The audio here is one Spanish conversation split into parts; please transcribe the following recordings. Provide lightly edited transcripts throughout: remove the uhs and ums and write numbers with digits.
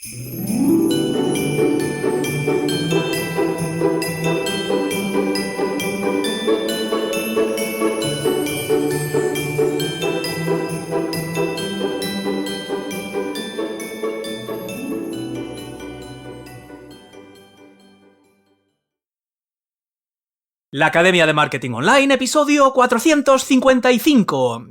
La Academia de Marketing Online, episodio 455.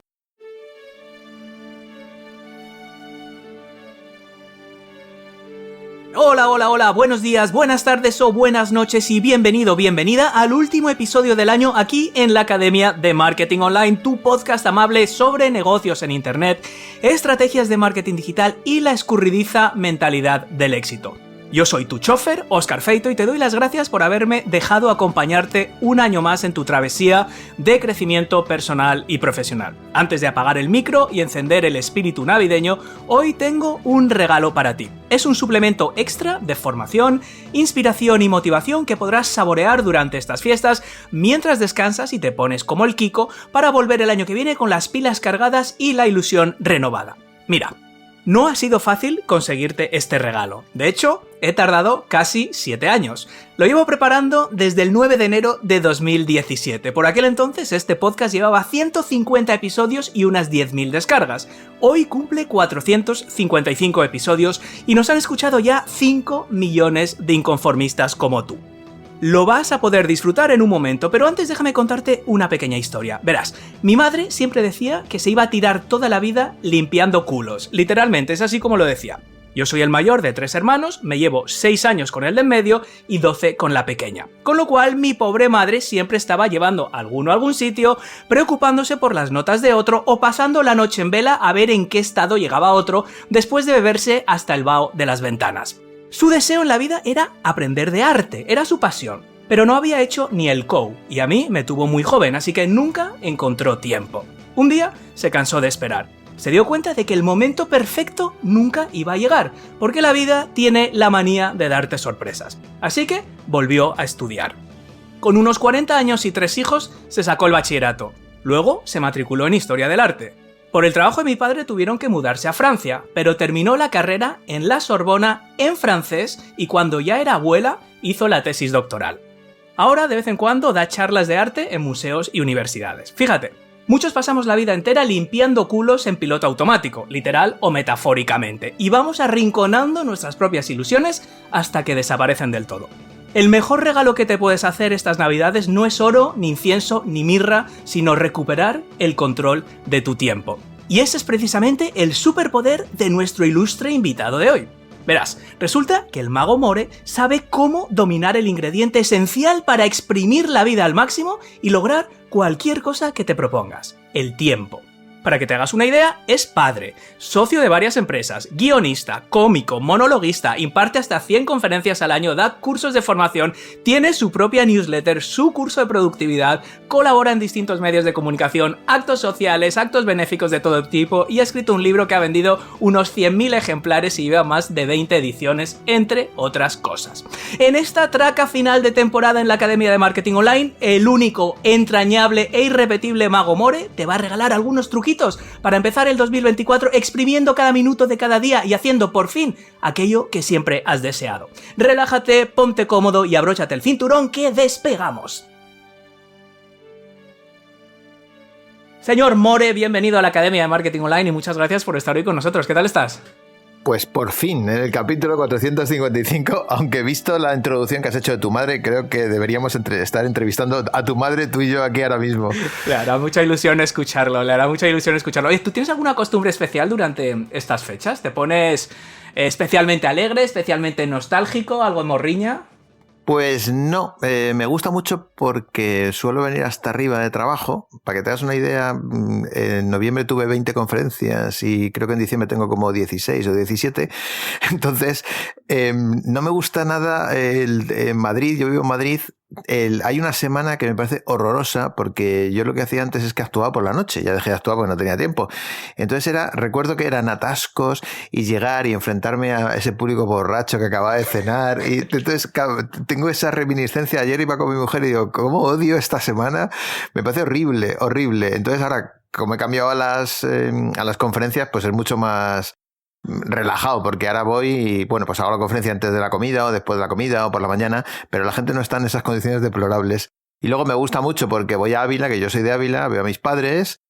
Hola, buenos días, buenas tardes o buenas noches y bienvenida al último episodio del año aquí en la Academia de Marketing Online, tu podcast amable sobre negocios en Internet, estrategias de marketing digital y la escurridiza mentalidad del éxito. Yo soy tu chofer, Óscar Feito, y te doy las gracias por haberme dejado acompañarte un año más en tu travesía de crecimiento personal y profesional. Antes de apagar el micro y encender el espíritu navideño, hoy tengo un regalo para ti. Es un suplemento extra de formación, inspiración y motivación que podrás saborear durante estas fiestas mientras descansas y te pones como el Kiko para volver el año que viene con las pilas cargadas y la ilusión renovada. Mira, no ha sido fácil conseguirte este regalo. De hecho, he tardado casi 7 años. Lo llevo preparando desde el 9 de enero de 2017. Por aquel entonces este podcast llevaba 150 episodios y unas 10.000 descargas. Hoy cumple 455 episodios y nos han escuchado ya 5 millones de inconformistas como tú. Lo vas a poder disfrutar en un momento, pero antes déjame contarte una pequeña historia. Verás, mi madre siempre decía que se iba a tirar toda la vida limpiando culos. Literalmente, es así como lo decía. Yo soy el mayor de 3 hermanos, me llevo 6 años con el de en medio y 12 con la pequeña. Con lo cual, mi pobre madre siempre estaba llevando alguno a algún sitio, preocupándose por las notas de otro o pasando la noche en vela a ver en qué estado llegaba otro después de beberse hasta el vaho de las ventanas. Su deseo en la vida era aprender de arte, era su pasión, pero no había hecho ni el COU, y a mí me tuvo muy joven, así que nunca encontró tiempo. Un día se cansó de esperar. Se dio cuenta de que el momento perfecto nunca iba a llegar, porque la vida tiene la manía de darte sorpresas. Así que volvió a estudiar. Con unos 40 años y 3 hijos, se sacó el bachillerato. Luego se matriculó en Historia del Arte. Por el trabajo de mi padre tuvieron que mudarse a Francia, pero terminó la carrera en la Sorbona en francés y cuando ya era abuela hizo la tesis doctoral. Ahora de vez en cuando da charlas de arte en museos y universidades. Fíjate, muchos pasamos la vida entera limpiando culos en piloto automático, literal o metafóricamente, y vamos arrinconando nuestras propias ilusiones hasta que desaparecen del todo. El mejor regalo que te puedes hacer estas navidades no es oro, ni incienso, ni mirra, sino recuperar el control de tu tiempo. Y ese es precisamente el superpoder de nuestro ilustre invitado de hoy. Verás, resulta que el mago More sabe cómo dominar el ingrediente esencial para exprimir la vida al máximo y lograr cualquier cosa que te propongas: el tiempo. Para que te hagas una idea, es padre, socio de varias empresas, guionista, cómico, monologuista, imparte hasta 100 conferencias al año, da cursos de formación, tiene su propia newsletter, su curso de productividad, colabora en distintos medios de comunicación, actos sociales, actos benéficos de todo tipo y ha escrito un libro que ha vendido unos 100.000 ejemplares y lleva más de 20 ediciones, entre otras cosas. En esta traca final de temporada en la Academia de Marketing Online, el único, entrañable e irrepetible mago More te va a regalar algunos truquitos para empezar el 2024 exprimiendo cada minuto de cada día y haciendo por fin aquello que siempre has deseado. Relájate, ponte cómodo y abróchate el cinturón que despegamos. Señor More, bienvenido a la Academia de Marketing Online y muchas gracias por estar hoy con nosotros. ¿Qué tal estás? Pues por fin, en el capítulo 455, aunque visto la introducción que has hecho de tu madre, creo que deberíamos estar entrevistando a tu madre, tú y yo aquí ahora mismo. Le hará mucha ilusión escucharlo, Oye, ¿tú tienes alguna costumbre especial durante estas fechas? ¿Te pones especialmente alegre, especialmente nostálgico, algo de morriña? Pues no, me gusta mucho porque suelo venir hasta arriba de trabajo. Para que te hagas una idea, en noviembre tuve 20 conferencias y creo que en diciembre tengo como 16 o 17. Entonces, no me gusta nada en Madrid, yo vivo en Madrid. Hay una semana que me parece horrorosa porque yo lo que hacía antes es que actuaba por la noche, ya dejé de actuar porque no tenía tiempo. Entonces recuerdo que eran atascos y llegar y enfrentarme a ese público borracho que acababa de cenar y entonces tengo esa reminiscencia. Ayer iba con mi mujer y digo, ¿cómo odio esta semana? Me parece horrible, horrible. Entonces ahora, como he cambiado a las conferencias, pues es mucho más relajado, porque ahora voy y, bueno, pues hago la conferencia antes de la comida o después de la comida o por la mañana, pero la gente no está en esas condiciones deplorables. Y luego me gusta mucho porque voy a Ávila, que yo soy de Ávila, veo a mis padres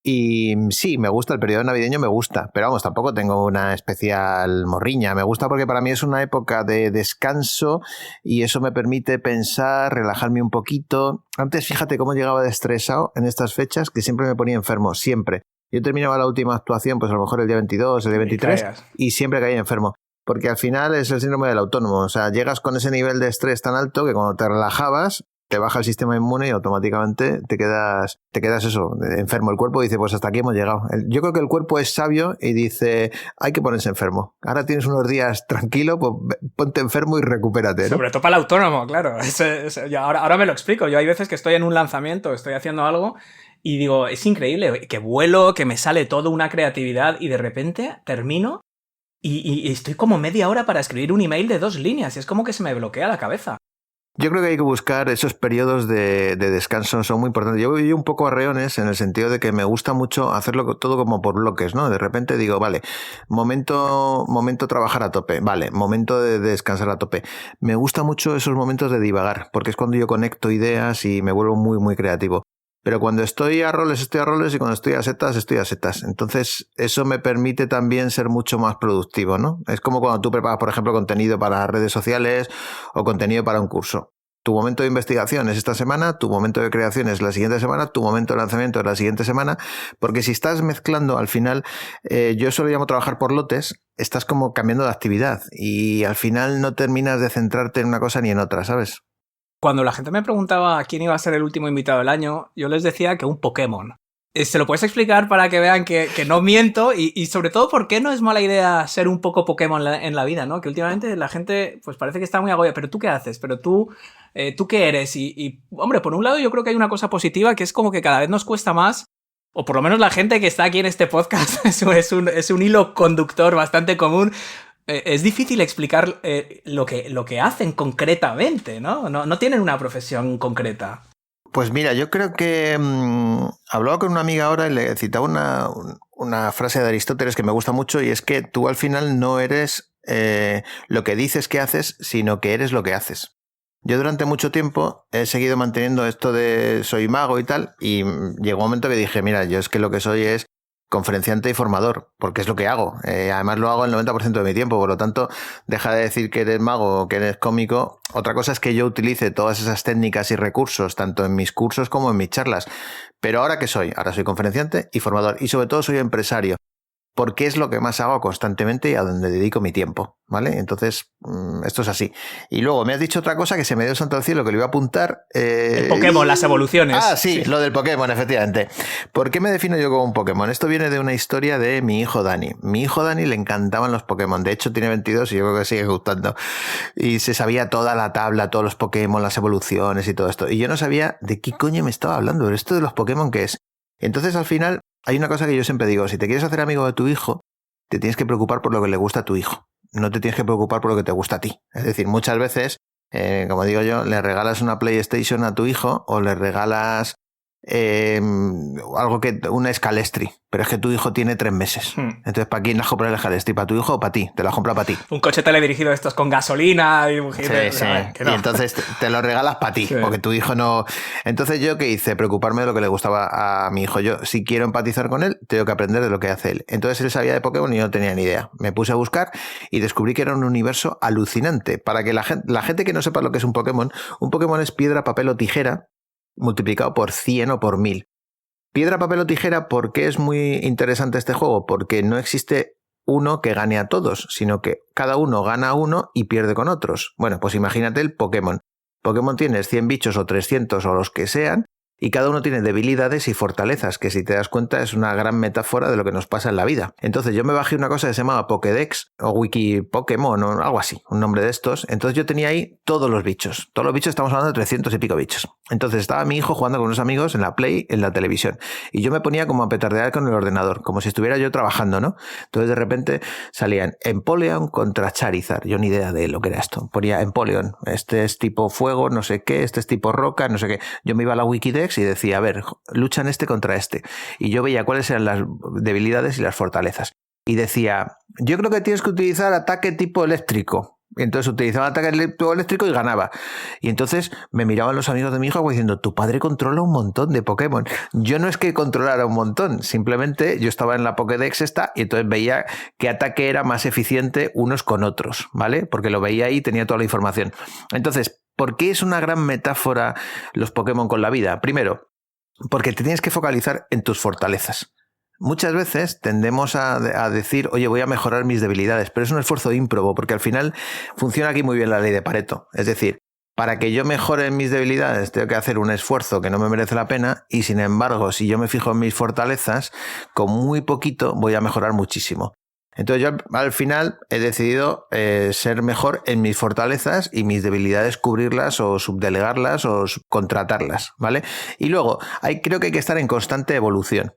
y sí, me gusta, el periodo navideño me gusta, pero vamos, tampoco tengo una especial morriña. Me gusta porque para mí es una época de descanso y eso me permite pensar, relajarme un poquito. Antes, fíjate cómo llegaba de estresado en estas fechas, que siempre me ponía enfermo, siempre. Yo terminaba la última actuación, pues a lo mejor el día 22, el día 23, y siempre caía enfermo. Porque al final es el síndrome del autónomo. O sea, llegas con ese nivel de estrés tan alto que cuando te relajabas, te baja el sistema inmune y automáticamente te quedas eso, enfermo. El cuerpo dice, pues hasta aquí hemos llegado. Yo creo que el cuerpo es sabio y dice, hay que ponerse enfermo. Ahora tienes unos días tranquilo, pues ponte enfermo y recupérate, ¿no? Sobre todo para el autónomo, claro. Ahora me lo explico. Yo hay veces que estoy en un lanzamiento, estoy haciendo algo y digo, es increíble, que vuelo, que me sale toda una creatividad y de repente termino y estoy como media hora para escribir un email de 2 líneas y es como que se me bloquea la cabeza. Yo creo que hay que buscar esos periodos de descanso, son muy importantes. Yo voy un poco a reones en el sentido de que me gusta mucho hacerlo todo como por bloques, ¿no? De repente digo, vale, momento trabajar a tope, vale, momento de descansar a tope. Me gusta mucho esos momentos de divagar, porque es cuando yo conecto ideas y me vuelvo muy, muy creativo. Pero cuando estoy a roles, y cuando estoy a setas, estoy a setas. Entonces, eso me permite también ser mucho más productivo, ¿no? Es como cuando tú preparas, por ejemplo, contenido para redes sociales o contenido para un curso. Tu momento de investigación es esta semana, tu momento de creación es la siguiente semana, tu momento de lanzamiento es la siguiente semana, porque si estás mezclando, al final, yo eso lo llamo trabajar por lotes, estás como cambiando de actividad y al final no terminas de centrarte en una cosa ni en otra, ¿sabes? Cuando la gente me preguntaba quién iba a ser el último invitado del año, yo les decía que un Pokémon. ¿Se lo puedes explicar para que vean que no miento? Y sobre todo, ¿por qué no es mala idea ser un poco Pokémon en la vida, ¿no? Que últimamente la gente pues parece que está muy agobiada. ¿Pero tú qué haces? ¿Pero tú qué eres? Hombre, por un lado yo creo que hay una cosa positiva que es como que cada vez nos cuesta más, o por lo menos la gente que está aquí en este podcast es un hilo conductor bastante común. Es difícil explicar lo que hacen concretamente, ¿no? No tienen una profesión concreta. Pues mira, yo creo que hablaba con una amiga ahora y le citaba una frase de Aristóteles que me gusta mucho y es que tú al final no eres lo que dices que haces, sino que eres lo que haces. Yo durante mucho tiempo he seguido manteniendo esto de soy mago y tal y llegó un momento que dije, mira, yo es que lo que soy es conferenciante y formador, porque es lo que hago. Además lo hago el 90% de mi tiempo, por lo tanto, deja de decir que eres mago o que eres cómico. Otra cosa es que yo utilice todas esas técnicas y recursos, tanto en mis cursos como en mis charlas. Pero ¿ahora qué soy? Ahora soy conferenciante y formador, y sobre todo soy empresario, porque es lo que más hago constantemente y a donde dedico mi tiempo, ¿vale? Entonces, esto es así. Y luego me has dicho otra cosa que se me dio santo al cielo, que lo iba a apuntar. El Pokémon, las evoluciones. Ah, sí, lo del Pokémon, efectivamente. ¿Por qué me defino yo como un Pokémon? Esto viene de una historia de mi hijo Dani. Mi hijo Dani le encantaban los Pokémon. De hecho, tiene 22 y yo creo que sigue gustando. Y se sabía toda la tabla, todos los Pokémon, las evoluciones y todo esto. Y yo no sabía de qué coño me estaba hablando. ¿Pero esto de los Pokémon qué es? Entonces, al final, hay una cosa que yo siempre digo. Si te quieres hacer amigo de tu hijo, te tienes que preocupar por lo que le gusta a tu hijo. No te tienes que preocupar por lo que te gusta a ti. Es decir, muchas veces, como digo yo, le regalas una PlayStation a tu hijo o le regalas una Scalestri, pero es que tu hijo tiene 3 meses. Entonces, ¿para quién la has comprado el Scalestri? ¿Para tu hijo o para ti? Te la has comprado para ti. Un coche teledirigido de estos con gasolina y sí. No. Y entonces te lo regalas para ti, porque tu hijo no... Entonces, ¿yo qué hice? Preocuparme de lo que le gustaba a mi hijo. Yo, si quiero empatizar con él, tengo que aprender de lo que hace él. Entonces, él sabía de Pokémon y yo no tenía ni idea. Me puse a buscar y descubrí que era un universo alucinante. Para que la gente que no sepa lo que es un Pokémon es piedra, papel o tijera multiplicado por 100 o por 1000. Piedra, papel o tijera, ¿por qué es muy interesante este juego? Porque no existe uno que gane a todos, sino que cada uno gana a uno y pierde con otros. Bueno, pues imagínate el Pokémon. Pokémon tienes 100 bichos o 300 o los que sean, y cada uno tiene debilidades y fortalezas, que si te das cuenta es una gran metáfora de lo que nos pasa en la vida. Entonces yo me bajé una cosa que se llamaba Pokédex o Wiki Pokémon o algo así, un nombre de estos. Entonces yo tenía ahí todos los bichos. Todos los bichos, estamos hablando de 300 y pico bichos. Entonces estaba mi hijo jugando con unos amigos en la Play, en la televisión. Y yo me ponía como a petardear con el ordenador, como si estuviera yo trabajando, ¿no? Entonces de repente salían Empoleon contra Charizard. Yo ni idea de lo que era esto. Ponía Empoleon, este es tipo fuego, no sé qué, este es tipo roca, no sé qué. Yo me iba a la Wikidex y decía, a ver, luchan este contra este. Y yo veía cuáles eran las debilidades y las fortalezas. y decía, yo creo que tienes que utilizar ataque tipo eléctrico. Y entonces utilizaba ataque eléctrico y ganaba. Y entonces me miraban los amigos de mi hijo diciendo, tu padre controla un montón de Pokémon. Yo no es que controlara un montón, simplemente yo estaba en la Pokédex esta y entonces veía qué ataque era más eficiente unos con otros, ¿vale? Porque lo veía ahí y tenía toda la información. Entonces, ¿por qué es una gran metáfora los Pokémon con la vida? Primero, porque te tienes que focalizar en tus fortalezas. Muchas veces tendemos a decir, oye, voy a mejorar mis debilidades, pero es un esfuerzo ímprobo, porque al final funciona aquí muy bien la ley de Pareto. Es decir, para que yo mejore mis debilidades tengo que hacer un esfuerzo que no me merece la pena y, sin embargo, si yo me fijo en mis fortalezas, con muy poquito voy a mejorar muchísimo. Entonces yo al final he decidido ser mejor en mis fortalezas y mis debilidades cubrirlas o subdelegarlas o contratarlas, ¿vale? Y luego, creo que hay que estar en constante evolución.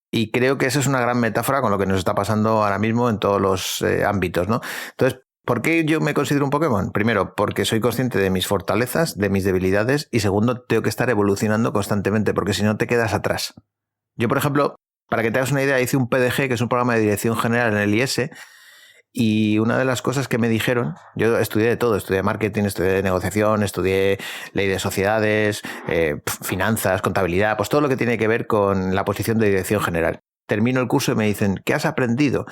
Y creo que esa es una gran metáfora con lo que nos está pasando ahora mismo en todos los ámbitos, ¿no? Entonces, ¿por qué yo me considero un Pokémon? Primero, porque soy consciente de mis fortalezas, de mis debilidades, y segundo, tengo que estar evolucionando constantemente, porque si no te quedas atrás. Yo, por ejemplo, para que te hagas una idea, hice un PDG, que es un programa de dirección general en el IES, y una de las cosas que me dijeron, yo estudié de todo, estudié marketing, estudié negociación, estudié ley de sociedades, finanzas, contabilidad, pues todo lo que tiene que ver con la posición de dirección general. Termino el curso y me dicen, ¿qué has aprendido?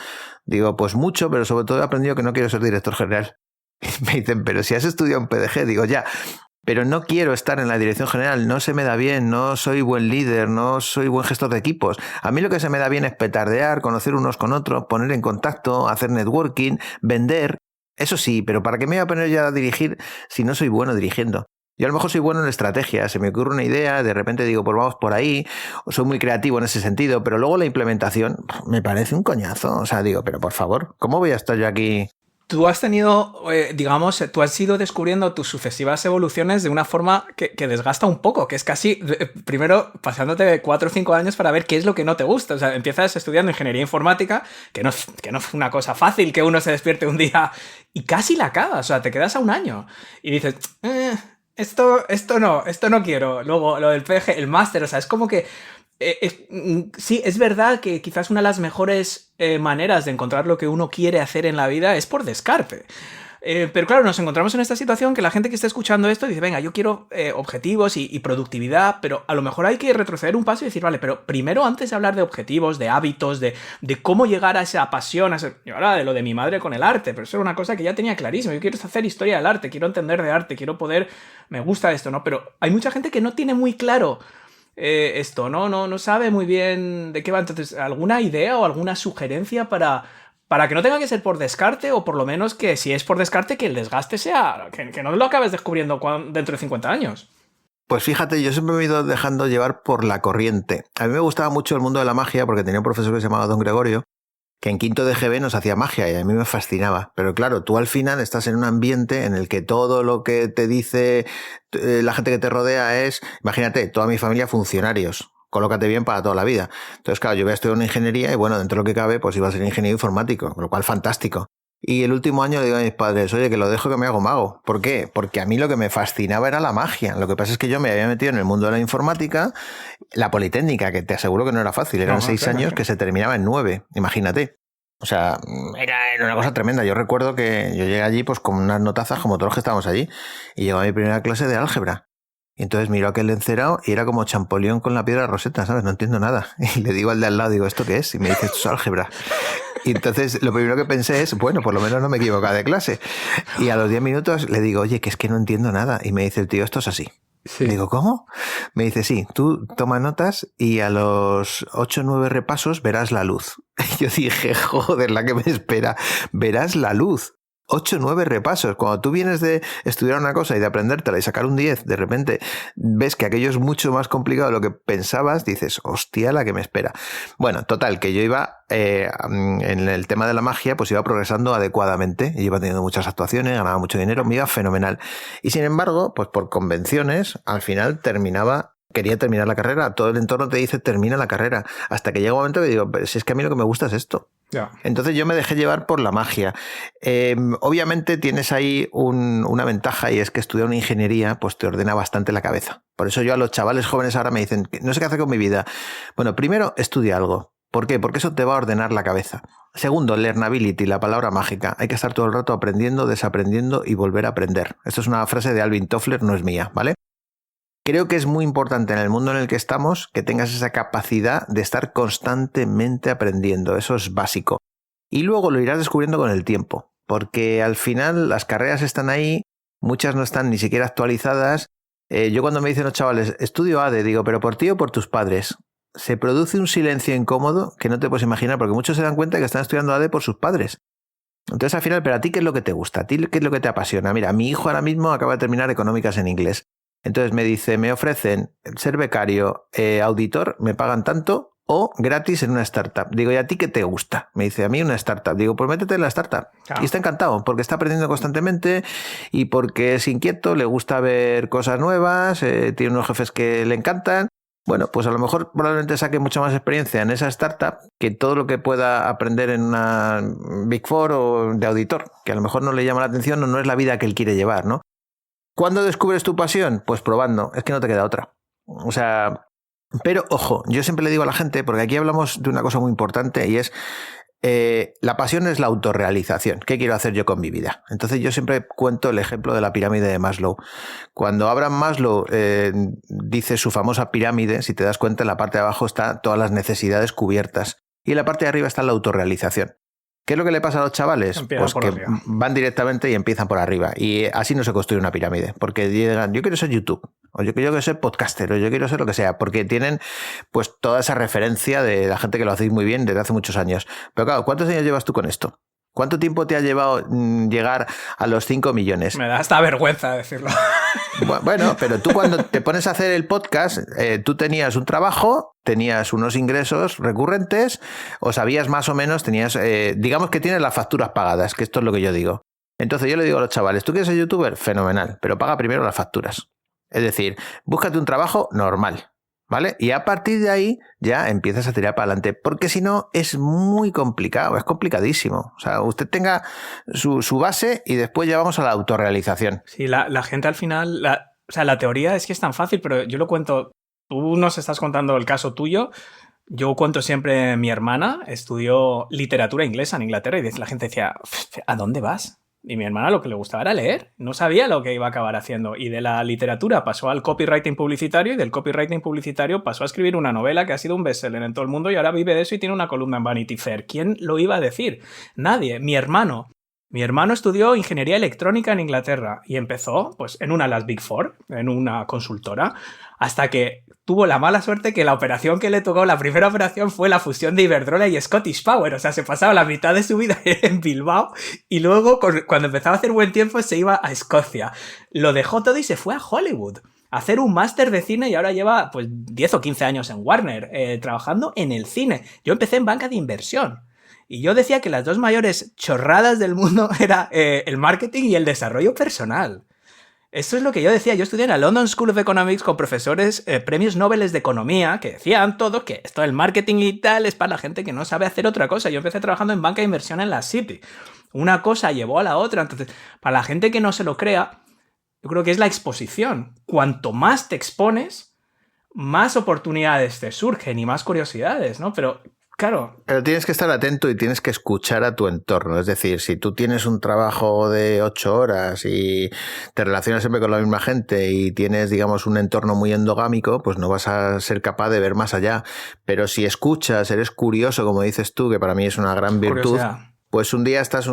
Digo, pues mucho, pero sobre todo he aprendido que no quiero ser director general. Y me dicen, pero si has estudiado un PDG, digo, ya, pero no quiero estar en la dirección general, no se me da bien, no soy buen líder, no soy buen gestor de equipos. A mí lo que se me da bien es petardear, conocer unos con otros, poner en contacto, hacer networking, vender. Eso sí, pero ¿para qué me voy a poner ya a dirigir si no soy bueno dirigiendo? Yo a lo mejor soy bueno en estrategia, se me ocurre una idea, de repente digo, pues vamos por ahí, o soy muy creativo en ese sentido, pero luego la implementación me parece un coñazo. O sea, digo, pero por favor, ¿cómo voy a estar yo aquí? Tú has tenido, tú has ido descubriendo tus sucesivas evoluciones de una forma que desgasta un poco, que es casi, primero, pasándote 4 o 5 años para ver qué es lo que no te gusta. O sea, empiezas estudiando ingeniería informática, que no es una cosa fácil que uno se despierte un día y casi la acabas. O sea, te quedas a un año y dices, esto no quiero. Luego, lo del PG, el máster, o sea, es como que sí, es verdad que quizás una de las mejores maneras de encontrar lo que uno quiere hacer en la vida es por descarte. Pero claro, nos encontramos en esta situación que la gente que está escuchando esto dice, venga, yo quiero objetivos y productividad, pero a lo mejor hay que retroceder un paso y decir, vale, pero primero, antes de hablar de objetivos, de hábitos, de cómo llegar a esa pasión, yo hablaba de lo de mi madre con el arte, pero eso era una cosa que ya tenía clarísimo. Yo quiero hacer historia del arte, quiero entender de arte, quiero poder, me gusta esto, ¿no? Pero hay mucha gente que no tiene muy claro esto, no sabe muy bien de qué va. Entonces, ¿alguna idea o alguna sugerencia para que no tenga que ser por descarte, o por lo menos que si es por descarte, que el desgaste sea, que no lo acabes descubriendo dentro de 50 años? Pues fíjate, yo siempre me he ido dejando llevar por la corriente. A mí me gustaba mucho el mundo de la magia porque tenía un profesor que se llamaba Don Gregorio, que en quinto de GB nos hacía magia y a mí me fascinaba. Pero claro, tú al final estás en un ambiente en el que todo lo que te dice la gente que te rodea es, imagínate, toda mi familia funcionarios, colócate bien para toda la vida. Entonces, claro, yo voy a estudiar una ingeniería y bueno, dentro de lo que cabe, pues iba a ser ingeniero informático, con lo cual fantástico. Y el último año le digo a mis padres, oye, que lo dejo, que me hago mago. ¿Por qué? Porque a mí lo que me fascinaba era la magia. Lo que pasa es que yo me había metido en el mundo de la informática, la Politécnica, que te aseguro que no era fácil, eran 6 años que se terminaba en 9, imagínate. O sea, era una cosa tremenda. Yo recuerdo que yo llegué allí pues con unas notazas como todos los que estábamos allí y llegó a mi primera clase de álgebra. Y entonces miró aquel encerado y era como Champollion con la piedra roseta, ¿sabes? No entiendo nada. Y le digo al de al lado, digo, ¿esto qué es? Y me dice, esto es álgebra. Y entonces lo primero que pensé es, bueno, por lo menos no me equivoco de clase. Y a los 10 minutos le digo, oye, que es que no entiendo nada. Y me dice el tío, esto es así. Sí. Digo, ¿cómo? Me dice, sí, tú toma notas y a los 8 o 9 repasos verás la luz. Y yo dije, joder, la que me espera, verás la luz. 8 o 9 repasos. Cuando tú vienes de estudiar una cosa y de aprendértela y sacar un 10, de repente ves que aquello es mucho más complicado de lo que pensabas, dices, hostia, la que me espera. Bueno, total, que yo iba en el tema de la magia, pues iba progresando adecuadamente, iba teniendo muchas actuaciones, ganaba mucho dinero, me iba fenomenal. Y sin embargo, pues por convenciones, al final quería terminar la carrera. Todo el entorno te dice, termina la carrera. Hasta que llega un momento que digo, pero si es que a mí lo que me gusta es esto. Yeah. Entonces yo me dejé llevar por la magia. Obviamente tienes ahí una ventaja, y es que estudiar una ingeniería pues te ordena bastante la cabeza. Por eso yo a los chavales jóvenes ahora me dicen, no sé qué hacer con mi vida. Bueno, primero estudia algo. ¿Por qué? Porque eso te va a ordenar la cabeza. Segundo, learnability, la palabra mágica. Hay que estar todo el rato aprendiendo, desaprendiendo y volver a aprender. Esto es una frase de Alvin Toffler, no es mía, ¿vale? Creo que es muy importante en el mundo en el que estamos que tengas esa capacidad de estar constantemente aprendiendo. Eso es básico. Y luego lo irás descubriendo con el tiempo, porque al final las carreras están ahí, muchas no están ni siquiera actualizadas. Yo cuando me dicen los chavales, estudio ADE, digo, ¿pero por ti o por tus padres? Se produce un silencio incómodo que no te puedes imaginar, porque muchos se dan cuenta que están estudiando ADE por sus padres. Entonces al final, pero ¿a ti qué es lo que te gusta? ¿A ti qué es lo que te apasiona? Mira, mi hijo ahora mismo acaba de terminar económicas en inglés. Entonces me dice, me ofrecen ser becario, auditor, me pagan tanto o gratis en una startup. Digo, ¿y a ti qué te gusta? Me dice, a mí una startup. Digo, pues métete en la startup. Claro. Y está encantado porque está aprendiendo constantemente y porque es inquieto, le gusta ver cosas nuevas, tiene unos jefes que le encantan. Bueno, pues a lo mejor probablemente saque mucha más experiencia en esa startup que todo lo que pueda aprender en una Big Four o de auditor, que a lo mejor no le llama la atención o no es la vida que él quiere llevar, ¿no? ¿Cuándo descubres tu pasión? Pues probando, es que no te queda otra. O sea, pero ojo, yo siempre le digo a la gente, porque aquí hablamos de una cosa muy importante y es la pasión es la autorrealización. ¿Qué quiero hacer yo con mi vida? Entonces yo siempre cuento el ejemplo de la pirámide de Maslow. Cuando Abraham Maslow dice su famosa pirámide, si te das cuenta, en la parte de abajo están todas las necesidades cubiertas y en la parte de arriba está la autorrealización. ¿Qué es lo que le pasa a los chavales? Pues que van directamente y empiezan por arriba. Y así no se construye una pirámide. Porque llegan, yo quiero ser YouTube, o yo quiero ser podcaster, o yo quiero ser lo que sea. Porque tienen pues toda esa referencia de la gente que lo hacéis muy bien desde hace muchos años. Pero claro, ¿cuántos años llevas tú con esto? ¿Cuánto tiempo te ha llevado llegar a los 5 millones? Me da hasta vergüenza decirlo. Bueno, pero tú cuando te pones a hacer el podcast, tú tenías un trabajo, tenías unos ingresos recurrentes, o sabías más o menos, tenías, digamos que tienes las facturas pagadas, que esto es lo que yo digo. Entonces yo le digo a los chavales, ¿tú quieres ser youtuber? Fenomenal, pero paga primero las facturas. Es decir, búscate un trabajo normal. ¿Vale? Y a partir de ahí ya empiezas a tirar para adelante, porque si no es muy complicado, es complicadísimo. O sea, usted tenga su base y después ya vamos a la autorrealización. Sí, la gente al final, la teoría es que es tan fácil, pero yo lo cuento, tú nos estás contando el caso tuyo, yo cuento siempre, mi hermana estudió literatura inglesa en Inglaterra y la gente decía, ¿a dónde vas? Y mi hermana lo que le gustaba era leer, no sabía lo que iba a acabar haciendo. Y de la literatura pasó al copywriting publicitario y del copywriting publicitario pasó a escribir una novela que ha sido un bestseller en todo el mundo y ahora vive de eso y tiene una columna en Vanity Fair. ¿Quién lo iba a decir? Nadie. Mi hermano estudió ingeniería electrónica en Inglaterra y empezó pues, en una de las Big Four, en una consultora, hasta que tuvo la mala suerte que la operación que le tocó, la primera operación fue la fusión de Iberdrola y Scottish Power. O sea, se pasaba la mitad de su vida en Bilbao y luego, cuando empezaba a hacer buen tiempo, se iba a Escocia. Lo dejó todo y se fue a Hollywood a hacer un máster de cine y ahora lleva pues 10 o 15 años en Warner, trabajando en el cine. Yo empecé en banca de inversión. Y yo decía que las dos mayores chorradas del mundo era el marketing y el desarrollo personal. Esto es lo que yo decía. Yo estudié en la London School of Economics con profesores premios Nobel de Economía que decían todo que esto del marketing y tal es para la gente que no sabe hacer otra cosa. Yo empecé trabajando en banca de inversión en la City. Una cosa llevó a la otra. Entonces, para la gente que no se lo crea, yo creo que es la exposición. Cuanto más te expones, más oportunidades te surgen y más curiosidades, ¿no? Pero claro. Pero tienes que estar atento y tienes que escuchar a tu entorno. Es decir, si tú tienes un trabajo de 8 horas y te relacionas siempre con la misma gente y tienes, digamos, un entorno muy endogámico, pues no vas a ser capaz de ver más allá. Pero si escuchas, eres curioso, como dices tú, que para mí es una gran virtud. Curiosidad. Pues un día estás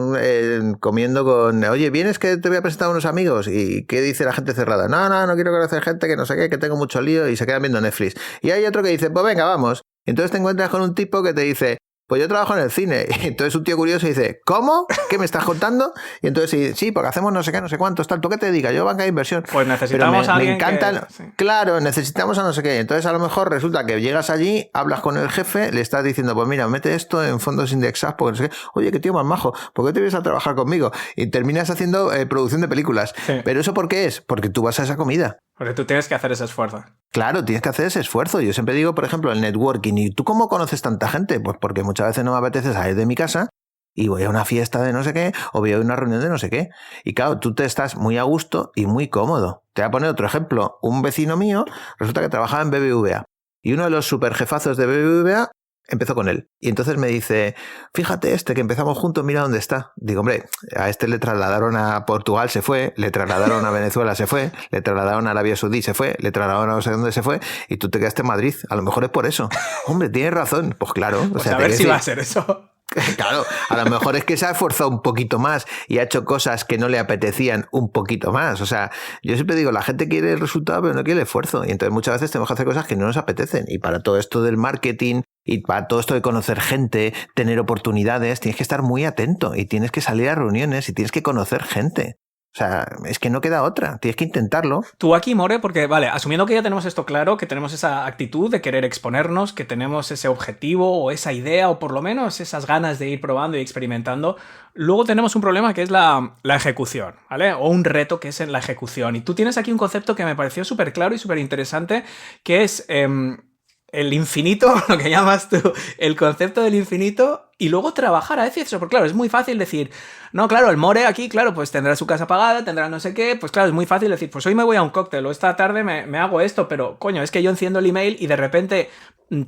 comiendo con... Oye, ¿vienes que te voy a presentar a unos amigos? ¿Y qué dice la gente cerrada? No quiero conocer gente que no sé qué, que tengo mucho lío y se quedan viendo Netflix. Y hay otro que dice, pues venga, vamos. Y entonces te encuentras con un tipo que te dice, pues yo trabajo en el cine. Y entonces un tío curioso dice, ¿cómo? ¿Qué me estás contando? Y entonces sí, porque hacemos no sé qué, no sé cuántos, tal. ¿Tú qué te dedicas? Yo banca de inversión. Pues necesitamos a alguien me encanta, que... Sí. Claro, necesitamos a no sé qué. Entonces a lo mejor resulta que llegas allí, hablas con el jefe, le estás diciendo, pues mira, mete esto en fondos indexados, porque no sé qué. Oye, qué tío más majo, ¿por qué te vienes a trabajar conmigo? Y terminas haciendo producción de películas. Sí. ¿Pero eso por qué es? Porque tú vas a esa comida. Porque tú tienes que hacer ese esfuerzo. Claro, tienes que hacer ese esfuerzo. Yo siempre digo, por ejemplo, el networking. ¿Y tú cómo conoces tanta gente? Pues porque muchas veces no me apetece salir de mi casa y voy a una fiesta de no sé qué o voy a una reunión de no sé qué. Y claro, tú te estás muy a gusto y muy cómodo. Te voy a poner otro ejemplo. Un vecino mío resulta que trabajaba en BBVA y uno de los super jefazos de BBVA empezó con él. Y entonces me dice, fíjate que empezamos juntos, mira dónde está. Digo, hombre, a este le trasladaron a Portugal, se fue, le trasladaron a Venezuela, se fue, le trasladaron a Arabia Saudí, se fue, le trasladaron a no sé dónde, se fue, y tú te quedaste en Madrid. A lo mejor es por eso. Hombre, tienes razón. Pues claro. Pues a ver si va a ser eso. Claro, a lo mejor es que se ha esforzado un poquito más y ha hecho cosas que no le apetecían un poquito más. O sea, yo siempre digo, la gente quiere el resultado pero no quiere el esfuerzo. Y entonces muchas veces tenemos que hacer cosas que no nos apetecen. Y para todo esto del marketing y para todo esto de conocer gente, tener oportunidades, tienes que estar muy atento y tienes que salir a reuniones y tienes que conocer gente. O sea, es que no queda otra, tienes que intentarlo. Tú aquí, More, porque, vale, asumiendo que ya tenemos esto claro, que tenemos esa actitud de querer exponernos, que tenemos ese objetivo o esa idea, o por lo menos esas ganas de ir probando y experimentando, luego tenemos un problema que es la ejecución, ¿vale? O un reto que es en la ejecución. Y tú tienes aquí un concepto que me pareció súper claro y súper interesante, que es el infinito, lo que llamas tú, el concepto del infinito, y luego trabajar a veces eso, porque claro, es muy fácil decir, no, claro, el More aquí, claro, pues tendrá su casa pagada, tendrá no sé qué, pues claro, es muy fácil decir, pues hoy me voy a un cóctel o esta tarde me hago esto, pero coño, es que yo enciendo el email y de repente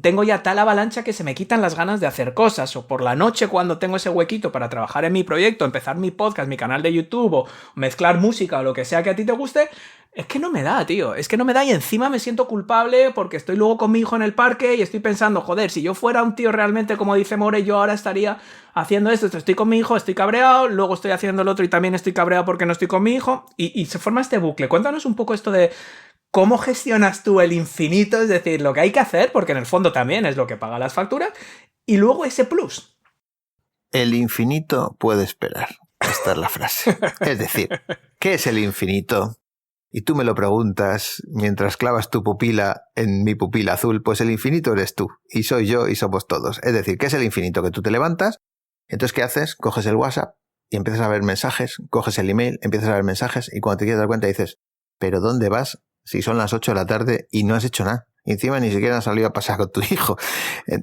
tengo ya tal avalancha que se me quitan las ganas de hacer cosas, o por la noche cuando tengo ese huequito para trabajar en mi proyecto, empezar mi podcast, mi canal de YouTube, o mezclar música o lo que sea que a ti te guste, es que no me da, tío, es que no me da y encima me siento culpable porque estoy luego con mi hijo en el parque y estoy pensando, joder, si yo fuera un tío realmente como dice More, yo ahora estaría haciendo esto, estoy con mi hijo, estoy cabreado, luego estoy haciendo el otro y también estoy cabreado porque no estoy con mi hijo y se forma este bucle. Cuéntanos un poco esto de cómo gestionas tú el infinito, es decir, lo que hay que hacer, porque en el fondo también es lo que paga las facturas, y luego ese plus. El infinito puede esperar. Esta es la frase. Es decir, ¿qué es el infinito? Y tú me lo preguntas mientras clavas tu pupila en mi pupila azul, pues el infinito eres tú, y soy yo, y somos todos. Es decir, ¿qué es el infinito? Que tú te levantas, entonces ¿qué haces? Coges el WhatsApp y empiezas a ver mensajes, coges el email, empiezas a ver mensajes, y cuando te quieres dar cuenta dices, ¿pero dónde vas si son las 8 de la tarde y no has hecho nada? Y encima ni siquiera has salido a pasar con tu hijo.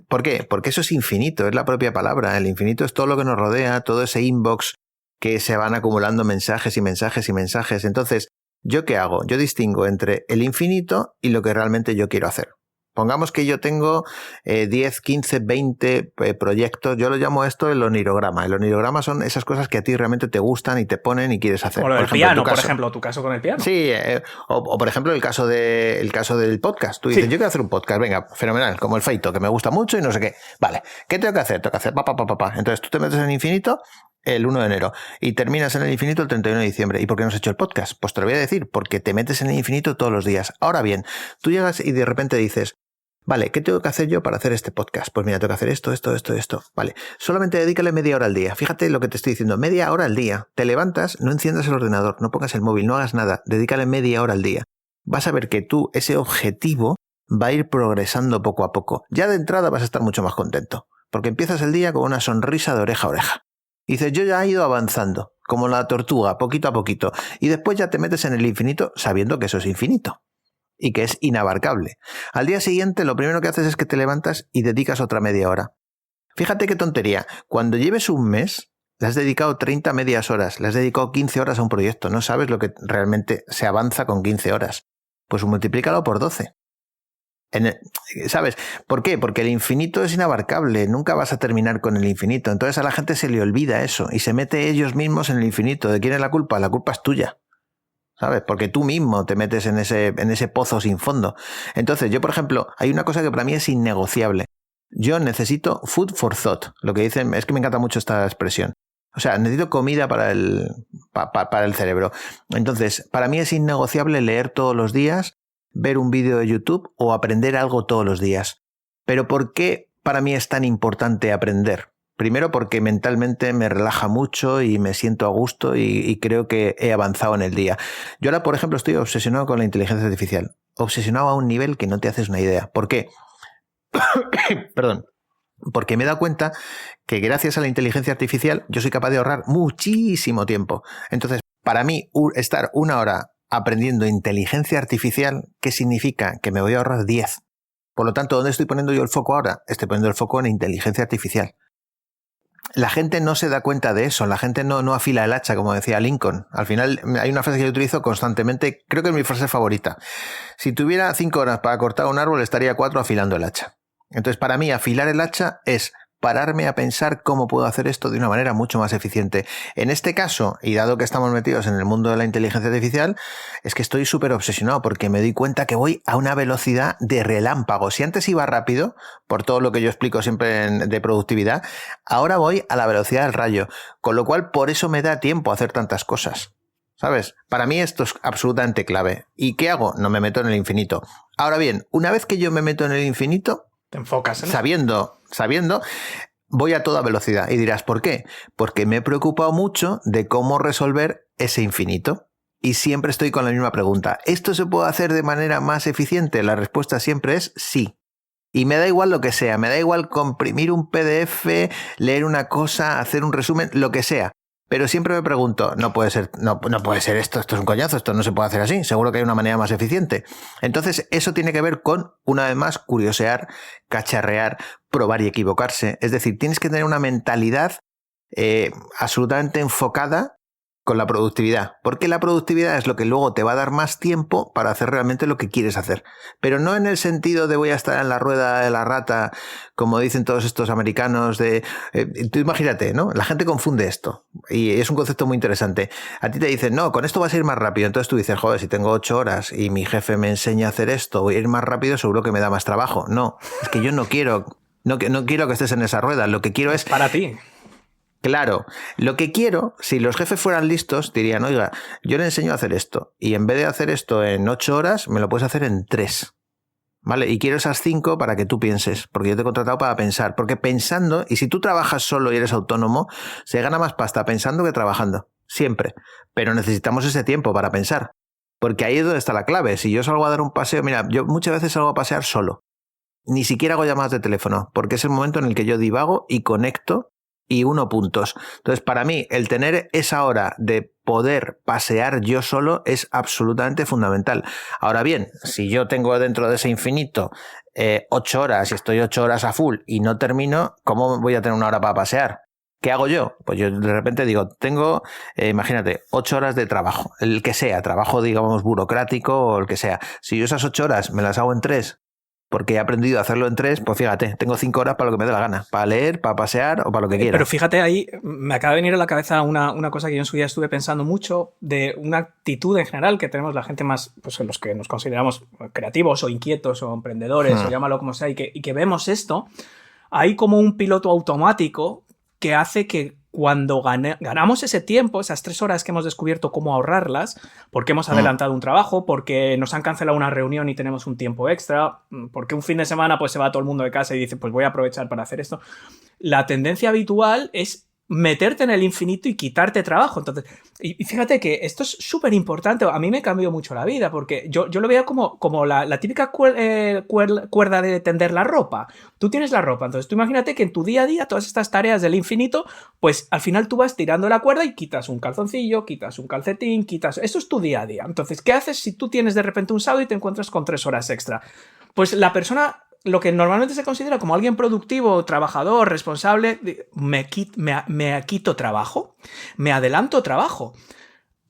¿Por qué? Porque eso es infinito, es la propia palabra. El infinito es todo lo que nos rodea, todo ese inbox que se van acumulando mensajes y mensajes y mensajes. Entonces, ¿yo qué hago? Yo distingo entre el infinito y lo que realmente yo quiero hacer. Pongamos que yo tengo 10, 15, 20 proyectos. Yo lo llamo esto el onirograma. El onirograma son esas cosas que a ti realmente te gustan y te ponen y quieres hacer. O lo del piano, por ejemplo, tu caso con el piano. Sí, o por ejemplo el caso del podcast. Tú dices, yo quiero hacer un podcast, venga, fenomenal, como el Feito, que me gusta mucho y no sé qué. Vale, ¿qué tengo que hacer? Tengo que hacer pa. Entonces tú te metes en el infinito el 1 de enero y terminas en el infinito el 31 de diciembre. ¿Y por qué no has hecho el podcast? Pues te lo voy a decir, porque te metes en el infinito todos los días. Ahora bien, tú llegas y de repente dices, vale, ¿qué tengo que hacer yo para hacer este podcast? Pues mira, tengo que hacer esto. Vale, solamente dedícale media hora al día. Fíjate lo que te estoy diciendo, media hora al día. Te levantas, no enciendas el ordenador, no pongas el móvil, no hagas nada. Dedícale media hora al día. Vas a ver que tú, ese objetivo, va a ir progresando poco a poco. Ya de entrada vas a estar mucho más contento, porque empiezas el día con una sonrisa de oreja a oreja. Y dices, yo ya he ido avanzando, como la tortuga, poquito a poquito. Y después ya te metes en el infinito sabiendo que eso es infinito y que es inabarcable. Al día siguiente lo primero que haces es que te levantas y dedicas otra media hora. Fíjate qué tontería. Cuando lleves un mes, le has dedicado 30 medias horas, le has dedicado 15 horas a un proyecto. No sabes lo que realmente se avanza con 15 horas. Pues multiplícalo por 12. ¿Sabes? ¿Por qué? Porque el infinito es inabarcable, nunca vas a terminar con el infinito. Entonces a la gente se le olvida eso y se mete ellos mismos en el infinito. ¿De quién es la culpa? La culpa es tuya, ¿sabes? Porque tú mismo te metes en ese pozo sin fondo. Entonces yo, por ejemplo, hay una cosa que para mí es innegociable. Yo necesito food for thought. Lo que dicen es que me encanta mucho esta expresión. O sea, necesito comida para el cerebro. Entonces, para mí es innegociable leer todos los días, ver un vídeo de YouTube o aprender algo todos los días. Pero ¿por qué para mí es tan importante aprender? Primero porque mentalmente me relaja mucho y me siento a gusto y creo que he avanzado en el día. Yo ahora, por ejemplo, estoy obsesionado con la inteligencia artificial. Obsesionado a un nivel que no te haces una idea. ¿Por qué? Perdón. Porque me he dado cuenta que gracias a la inteligencia artificial yo soy capaz de ahorrar muchísimo tiempo. Entonces, para mí, estar una hora aprendiendo inteligencia artificial, ¿qué significa? Que me voy a ahorrar 10. Por lo tanto, ¿dónde estoy poniendo yo el foco ahora? Estoy poniendo el foco en inteligencia artificial. La gente no se da cuenta de eso, la gente no afila el hacha, como decía Lincoln. Al final hay una frase que yo utilizo constantemente, creo que es mi frase favorita. Si tuviera 5 horas para cortar un árbol, estaría 4 afilando el hacha. Entonces, para mí, afilar el hacha es pararme a pensar cómo puedo hacer esto de una manera mucho más eficiente. En este caso, y dado que estamos metidos en el mundo de la inteligencia artificial, es que estoy súper obsesionado porque me doy cuenta que voy a una velocidad de relámpago. Si antes iba rápido, por todo lo que yo explico siempre de productividad, ahora voy a la velocidad del rayo, con lo cual por eso me da tiempo a hacer tantas cosas. ¿Sabes? Para mí esto es absolutamente clave. ¿Y qué hago? No me meto en el infinito. Ahora bien, una vez que yo me meto en el infinito, te enfocas, ¿no? Sabiendo, voy a toda velocidad. Y dirás, ¿por qué? Porque me he preocupado mucho de cómo resolver ese infinito. Y siempre estoy con la misma pregunta. ¿Esto se puede hacer de manera más eficiente? La respuesta siempre es sí. Y me da igual lo que sea. Me da igual comprimir un PDF, leer una cosa, hacer un resumen, lo que sea. Pero siempre me pregunto, no puede ser esto es un coñazo, esto no se puede hacer así, seguro que hay una manera más eficiente. Entonces, eso tiene que ver con, una vez más, curiosear, cacharrear, probar y equivocarse. Es decir, tienes que tener una mentalidad absolutamente enfocada con la productividad, porque la productividad es lo que luego te va a dar más tiempo para hacer realmente lo que quieres hacer, pero no en el sentido de voy a estar en la rueda de la rata, como dicen todos estos americanos tú imagínate, ¿no? La gente confunde esto y es un concepto muy interesante. A ti te dicen, no, con esto vas a ir más rápido, entonces tú dices, joder, si tengo 8 horas y mi jefe me enseña a hacer esto, voy a ir más rápido, seguro que me da más trabajo. No, es que yo no quiero que estés en esa rueda, lo que quiero es... Para ti. Claro, lo que quiero, si los jefes fueran listos, dirían, oiga, yo le enseño a hacer esto y en vez de hacer esto en 8 horas, me lo puedes hacer en 3. ¿Vale? Y quiero esas 5 para que tú pienses, porque yo te he contratado para pensar, porque pensando, y si tú trabajas solo y eres autónomo, se gana más pasta pensando que trabajando, siempre, pero necesitamos ese tiempo para pensar, porque ahí es donde está la clave. Si yo salgo a dar un paseo, mira, yo muchas veces salgo a pasear solo, ni siquiera hago llamadas de teléfono, porque es el momento en el que yo divago y conecto y uno puntos. Entonces, para mí, el tener esa hora de poder pasear yo solo es absolutamente fundamental. Ahora bien, si yo tengo dentro de ese infinito 8 horas y estoy 8 horas a full y no termino, ¿cómo voy a tener una hora para pasear? ¿Qué hago yo? Pues yo de repente digo, tengo, imagínate, 8 horas de trabajo, el que sea, trabajo, digamos, burocrático o el que sea. Si yo esas 8 horas me las hago en 3, porque he aprendido a hacerlo en 3, pues fíjate, tengo 5 horas para lo que me dé la gana, para leer, para pasear o para lo que quiera. Pero fíjate, ahí me acaba de venir a la cabeza una cosa que yo en su día estuve pensando mucho, de una actitud en general que tenemos la gente más, pues en los que nos consideramos creativos o inquietos o emprendedores, o llámalo como sea, y que vemos esto. Hay como un piloto automático que hace que cuando ganamos ese tiempo, esas 3 horas que hemos descubierto cómo ahorrarlas, porque hemos adelantado un trabajo, porque nos han cancelado una reunión y tenemos un tiempo extra, porque un fin de semana pues se va todo el mundo de casa y dice, pues voy a aprovechar para hacer esto. La tendencia habitual es meterte en el infinito y quitarte trabajo. Entonces, y fíjate que esto es súper importante. A mí me cambió mucho la vida, porque yo lo veo como la típica cuerda de tender la ropa. Tú tienes la ropa, entonces tú imagínate que en tu día a día todas estas tareas del infinito, pues al final tú vas tirando la cuerda y quitas un calzoncillo, quitas un calcetín, Eso es tu día a día. Entonces, ¿qué haces si tú tienes de repente un sábado y te encuentras con 3 horas extra? Pues la persona... Lo que normalmente se considera como alguien productivo, trabajador, responsable, me quito trabajo, me adelanto trabajo.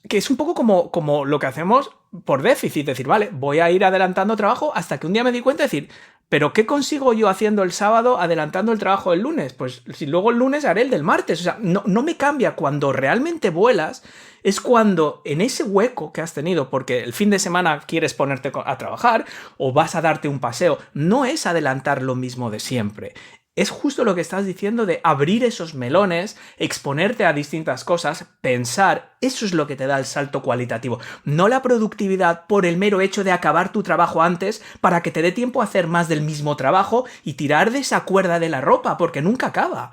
Que es un poco como lo que hacemos por déficit, decir, vale, voy a ir adelantando trabajo hasta que un día me di cuenta de decir, ¿pero qué consigo yo haciendo el sábado adelantando el trabajo del lunes? Pues si luego el lunes haré el del martes. O sea, no me cambia. Cuando realmente vuelas es cuando en ese hueco que has tenido, porque el fin de semana quieres ponerte a trabajar o vas a darte un paseo, no es adelantar lo mismo de siempre. Es justo lo que estás diciendo de abrir esos melones, exponerte a distintas cosas, pensar, eso es lo que te da el salto cualitativo. No la productividad por el mero hecho de acabar tu trabajo antes para que te dé tiempo a hacer más del mismo trabajo y tirar de esa cuerda de la ropa, porque nunca acaba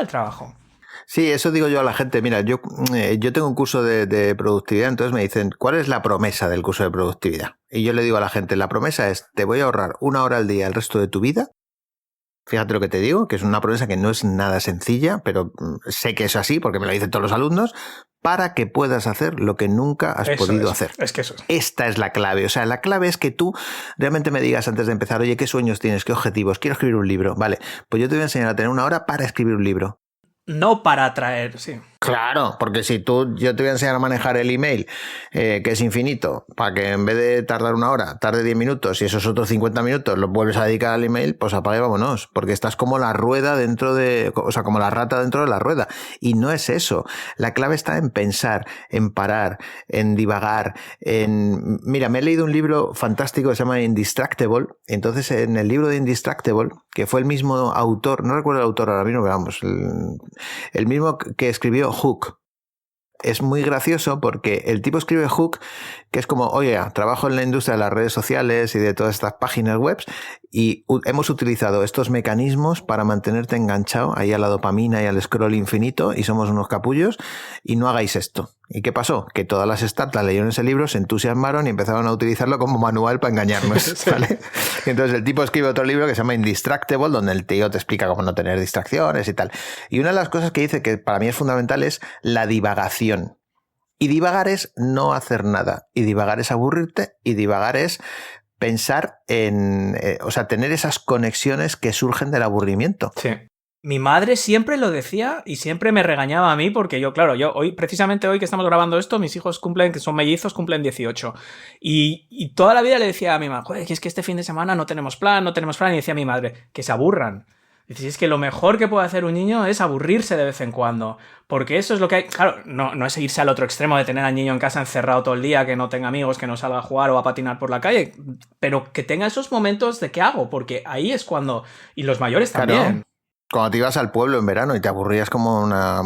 el trabajo. Sí, eso digo yo a la gente. Mira, yo tengo un curso de productividad, entonces me dicen, ¿cuál es la promesa del curso de productividad? Y yo le digo a la gente, la promesa es, te voy a ahorrar 1 hora al día el resto de tu vida. Fíjate lo que te digo, que es una promesa que no es nada sencilla, pero sé que es así porque me lo dicen todos los alumnos, para que puedas hacer lo que nunca has podido hacer. Es que eso es. Esta es la clave. O sea, la clave es que tú realmente me digas antes de empezar, oye, ¿qué sueños tienes? ¿Qué objetivos? Quiero escribir un libro. Vale, pues yo te voy a enseñar a tener 1 hora para escribir un libro. No para atraer, sí. Claro, porque si yo te voy a enseñar a manejar el email, que es infinito, para que en vez de tardar 1 hora, tarde 10 minutos y esos otros 50 minutos los vuelves a dedicar al email, pues apaga y vámonos, porque estás como la rueda como la rata dentro de la rueda. Y no es eso. La clave está en pensar, en parar, en divagar, Mira, me he leído un libro fantástico que se llama Indistractable. Entonces, en el libro de Indistractable, que fue el mismo autor, no recuerdo el autor ahora mismo, pero vamos, el mismo que escribió Hook. Es muy gracioso porque el tipo escribe Hook, que es como, oye, trabajo en la industria de las redes sociales y de todas estas páginas web y hemos utilizado estos mecanismos para mantenerte enganchado ahí a la dopamina y al scroll infinito y somos unos capullos y no hagáis esto. ¿Y qué pasó? Que todas las startups leyeron ese libro, se entusiasmaron y empezaron a utilizarlo como manual para engañarnos, sí. ¿Vale? Entonces el tipo escribe otro libro que se llama Indistractable, donde el tío te explica cómo no tener distracciones y tal. Y una de las cosas que dice que para mí es fundamental es la divagación. Y divagar es no hacer nada. Y divagar es aburrirte. Y divagar es pensar tener esas conexiones que surgen del aburrimiento. Sí. Mi madre siempre lo decía y siempre me regañaba a mí porque precisamente hoy que estamos grabando esto, mis hijos que son mellizos, cumplen 18. Y toda la vida le decía a mi madre, joder, que es que este fin de semana no tenemos plan. Y decía a mi madre, que se aburran. Dice, es que lo mejor que puede hacer un niño es aburrirse de vez en cuando, porque eso es lo que hay. Claro, no es irse al otro extremo de tener al niño en casa encerrado todo el día, que no tenga amigos, que no salga a jugar o a patinar por la calle, pero que tenga esos momentos de ¿qué hago? Porque ahí es cuando... Y los mayores también. Claro. Cuando te ibas al pueblo en verano y te aburrías como una...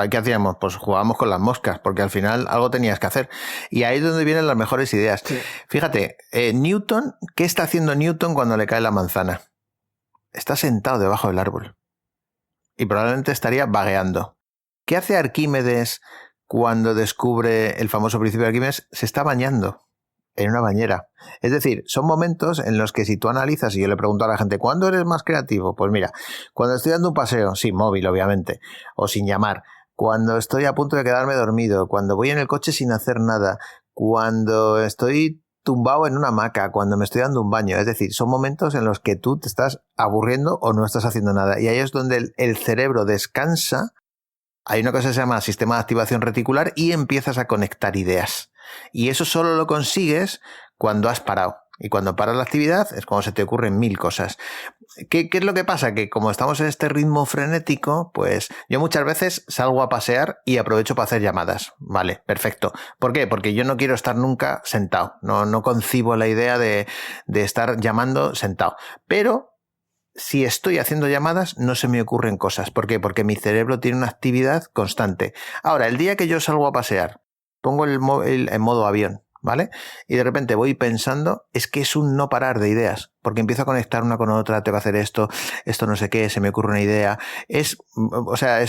¿Qué hacíamos? Pues jugábamos con las moscas, porque al final algo tenías que hacer. Y ahí es donde vienen las mejores ideas. Sí. Fíjate, Newton, ¿qué está haciendo Newton cuando le cae la manzana? Está sentado debajo del árbol. Y probablemente estaría vagueando. ¿Qué hace Arquímedes cuando descubre el famoso principio de Arquímedes? Se está bañando en una bañera. Es decir, son momentos en los que si tú analizas, y yo le pregunto a la gente, ¿cuándo eres más creativo? Pues mira, cuando estoy dando un paseo, sí, móvil obviamente, o sin llamar, cuando estoy a punto de quedarme dormido, cuando voy en el coche sin hacer nada, cuando estoy tumbado en una hamaca, cuando me estoy dando un baño. Es decir, son momentos en los que tú te estás aburriendo o no estás haciendo nada. Y ahí es donde el cerebro descansa. Hay una cosa que se llama sistema de activación reticular y empiezas a conectar ideas. Y eso solo lo consigues cuando has parado. Y cuando paras la actividad es cuando se te ocurren 1000 cosas. ¿Qué es lo que pasa? Que como estamos en este ritmo frenético, pues yo muchas veces salgo a pasear y aprovecho para hacer llamadas. Vale, perfecto. ¿Por qué? Porque yo no quiero estar nunca sentado. No concibo la idea de estar llamando sentado. Pero si estoy haciendo llamadas, no se me ocurren cosas. ¿Por qué? Porque mi cerebro tiene una actividad constante. Ahora, el día que yo salgo a pasear, pongo el móvil en modo avión, ¿vale? Y de repente voy pensando, es que es un no parar de ideas, porque empiezo a conectar una con otra, tengo que hacer esto no sé qué, se me ocurre una idea. Es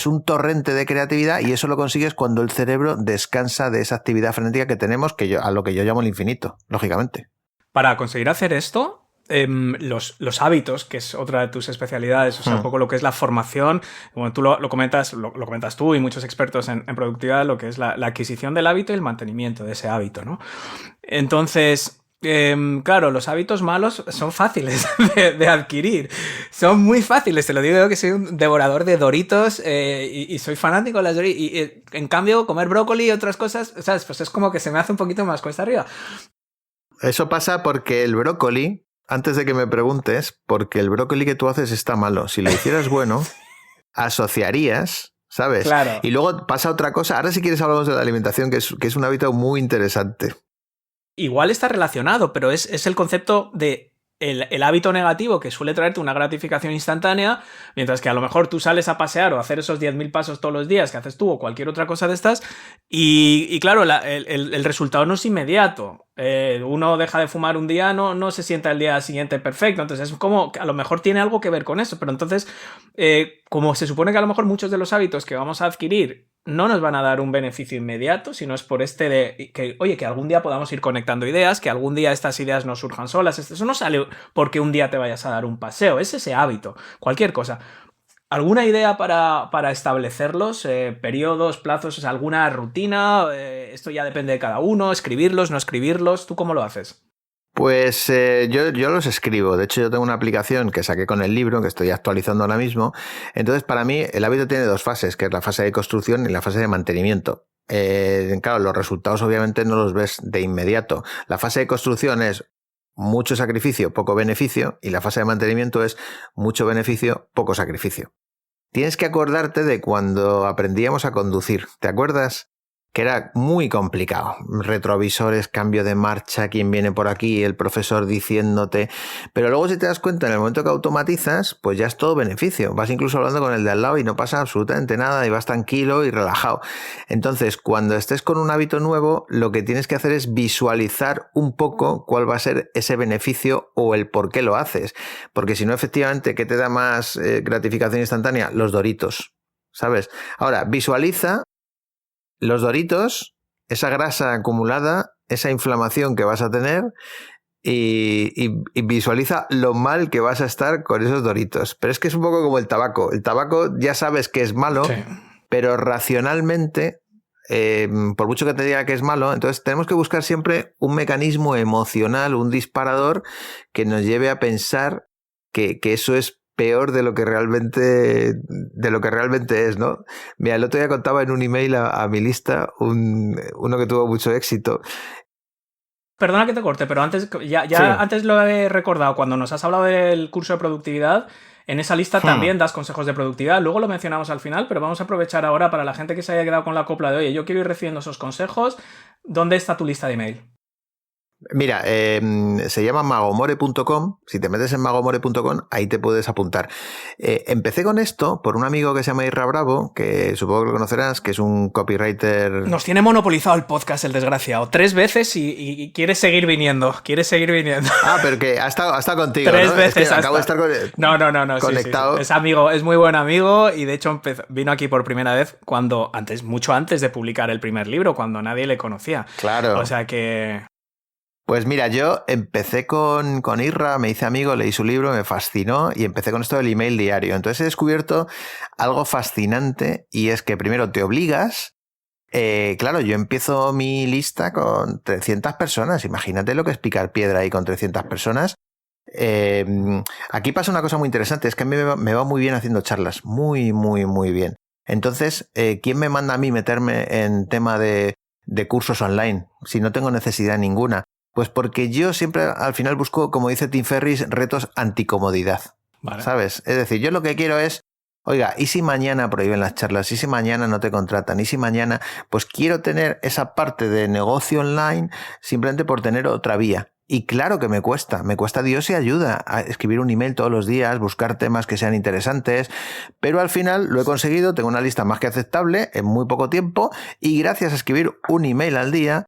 un torrente de creatividad y eso lo consigues cuando el cerebro descansa de esa actividad frenética que tenemos, a lo que yo llamo el infinito, lógicamente. Para conseguir hacer esto, los hábitos, que es otra de tus especialidades, o sea, un poco lo que es la formación, como tú lo comentas tú y muchos expertos en productividad, lo que es la adquisición del hábito y el mantenimiento de ese hábito, ¿no? Entonces, claro, los hábitos malos son fáciles de adquirir, son muy fáciles, te lo digo yo que soy un devorador de Doritos y soy fanático de las Doritos y en cambio comer brócoli y otras cosas, ¿sabes? Pues es como que se me hace un poquito más cuesta arriba. Eso pasa porque el brócoli, antes de que me preguntes, porque el brócoli que tú haces está malo. Si lo hicieras bueno, asociarías, ¿sabes? Claro. Y luego pasa otra cosa. Ahora si quieres hablamos de la alimentación, que es un hábito muy interesante. Igual está relacionado, pero es el concepto de el hábito negativo que suele traerte una gratificación instantánea, mientras que a lo mejor tú sales a pasear o a hacer esos 10.000 pasos todos los días que haces tú o cualquier otra cosa de estas y claro, el resultado no es inmediato. Uno deja de fumar un día, no se sienta el día siguiente perfecto, entonces es como que a lo mejor tiene algo que ver con eso, pero entonces como se supone que a lo mejor muchos de los hábitos que vamos a adquirir no nos van a dar un beneficio inmediato, sino es por que algún día podamos ir conectando ideas, que algún día estas ideas no surjan solas. Eso no sale porque un día te vayas a dar un paseo, es ese hábito, cualquier cosa. ¿Alguna idea para establecerlos? ¿Periodos, plazos, o sea, alguna rutina? Esto ya depende de cada uno, escribirlos, no escribirlos. ¿Tú cómo lo haces? Pues yo los escribo. De hecho, yo tengo una aplicación que saqué con el libro, que estoy actualizando ahora mismo. Entonces, para mí, el hábito tiene dos fases, que es la fase de construcción y la fase de mantenimiento. Claro, los resultados obviamente no los ves de inmediato. La fase de construcción es mucho sacrificio, poco beneficio, y la fase de mantenimiento es mucho beneficio, poco sacrificio. Tienes que acordarte de cuando aprendíamos a conducir. ¿Te acuerdas? Que era muy complicado. Retrovisores, cambio de marcha, quién viene por aquí, el profesor diciéndote. Pero luego si te das cuenta, en el momento que automatizas, pues ya es todo beneficio. Vas incluso hablando con el de al lado y no pasa absolutamente nada y vas tranquilo y relajado. Entonces, cuando estés con un hábito nuevo, lo que tienes que hacer es visualizar un poco cuál va a ser ese beneficio o el por qué lo haces. Porque si no, efectivamente, ¿qué te da más gratificación instantánea? Los Doritos, ¿sabes? Ahora, visualiza los Doritos, esa grasa acumulada, esa inflamación que vas a tener y visualiza lo mal que vas a estar con esos Doritos. Pero es que es un poco como el tabaco. El tabaco ya sabes que es malo, sí, pero racionalmente, por mucho que te diga que es malo, entonces tenemos que buscar siempre un mecanismo emocional, un disparador que nos lleve a pensar que eso es peor de lo que realmente es, ¿no? Mira, el otro día contaba en un email a mi lista uno que tuvo mucho éxito. Perdona que te corte, pero antes sí. Antes lo he recordado, cuando nos has hablado del curso de productividad, en esa lista también das consejos de productividad. Luego lo mencionamos al final, pero vamos a aprovechar ahora para la gente que se haya quedado con la copla de oye, yo quiero ir recibiendo esos consejos. ¿Dónde está tu lista de email? Mira, se llama magomore.com. Si te metes en magomore.com, ahí te puedes apuntar. Empecé con esto por un amigo que se llama Irra Bravo, que supongo que lo conocerás, que es un copywriter. Nos tiene monopolizado el podcast, el desgraciado. 3 veces y quiere seguir viniendo. Ah, pero que ha estado contigo, 3 ¿no? veces. Es que acabo de estar No, conectado. Sí. Es amigo, es muy buen amigo y de hecho vino aquí por primera vez mucho antes de publicar el primer libro, cuando nadie le conocía. Claro. O sea que... Pues mira, yo empecé con Irra, me hice amigo, leí su libro, me fascinó y empecé con esto del email diario. Entonces he descubierto algo fascinante y es que primero te obligas. Claro, yo empiezo mi lista con 300 personas. Imagínate lo que es picar piedra ahí con 300 personas. Aquí pasa una cosa muy interesante, es que a mí me va muy bien haciendo charlas, muy, muy, muy bien. Entonces, ¿quién me manda a mí meterme en tema de cursos online si no tengo necesidad ninguna? Pues porque yo siempre al final busco, como dice Tim Ferriss, retos anticomodidad, vale. ¿Sabes? Es decir, yo lo que quiero es, oiga, ¿y si mañana prohíben las charlas? ¿Y si mañana no te contratan? ¿Y si mañana? Pues quiero tener esa parte de negocio online simplemente por tener otra vía. Y claro que me cuesta Dios y ayuda a escribir un email todos los días, buscar temas que sean interesantes, pero al final lo he conseguido, tengo una lista más que aceptable en muy poco tiempo y gracias a escribir un email al día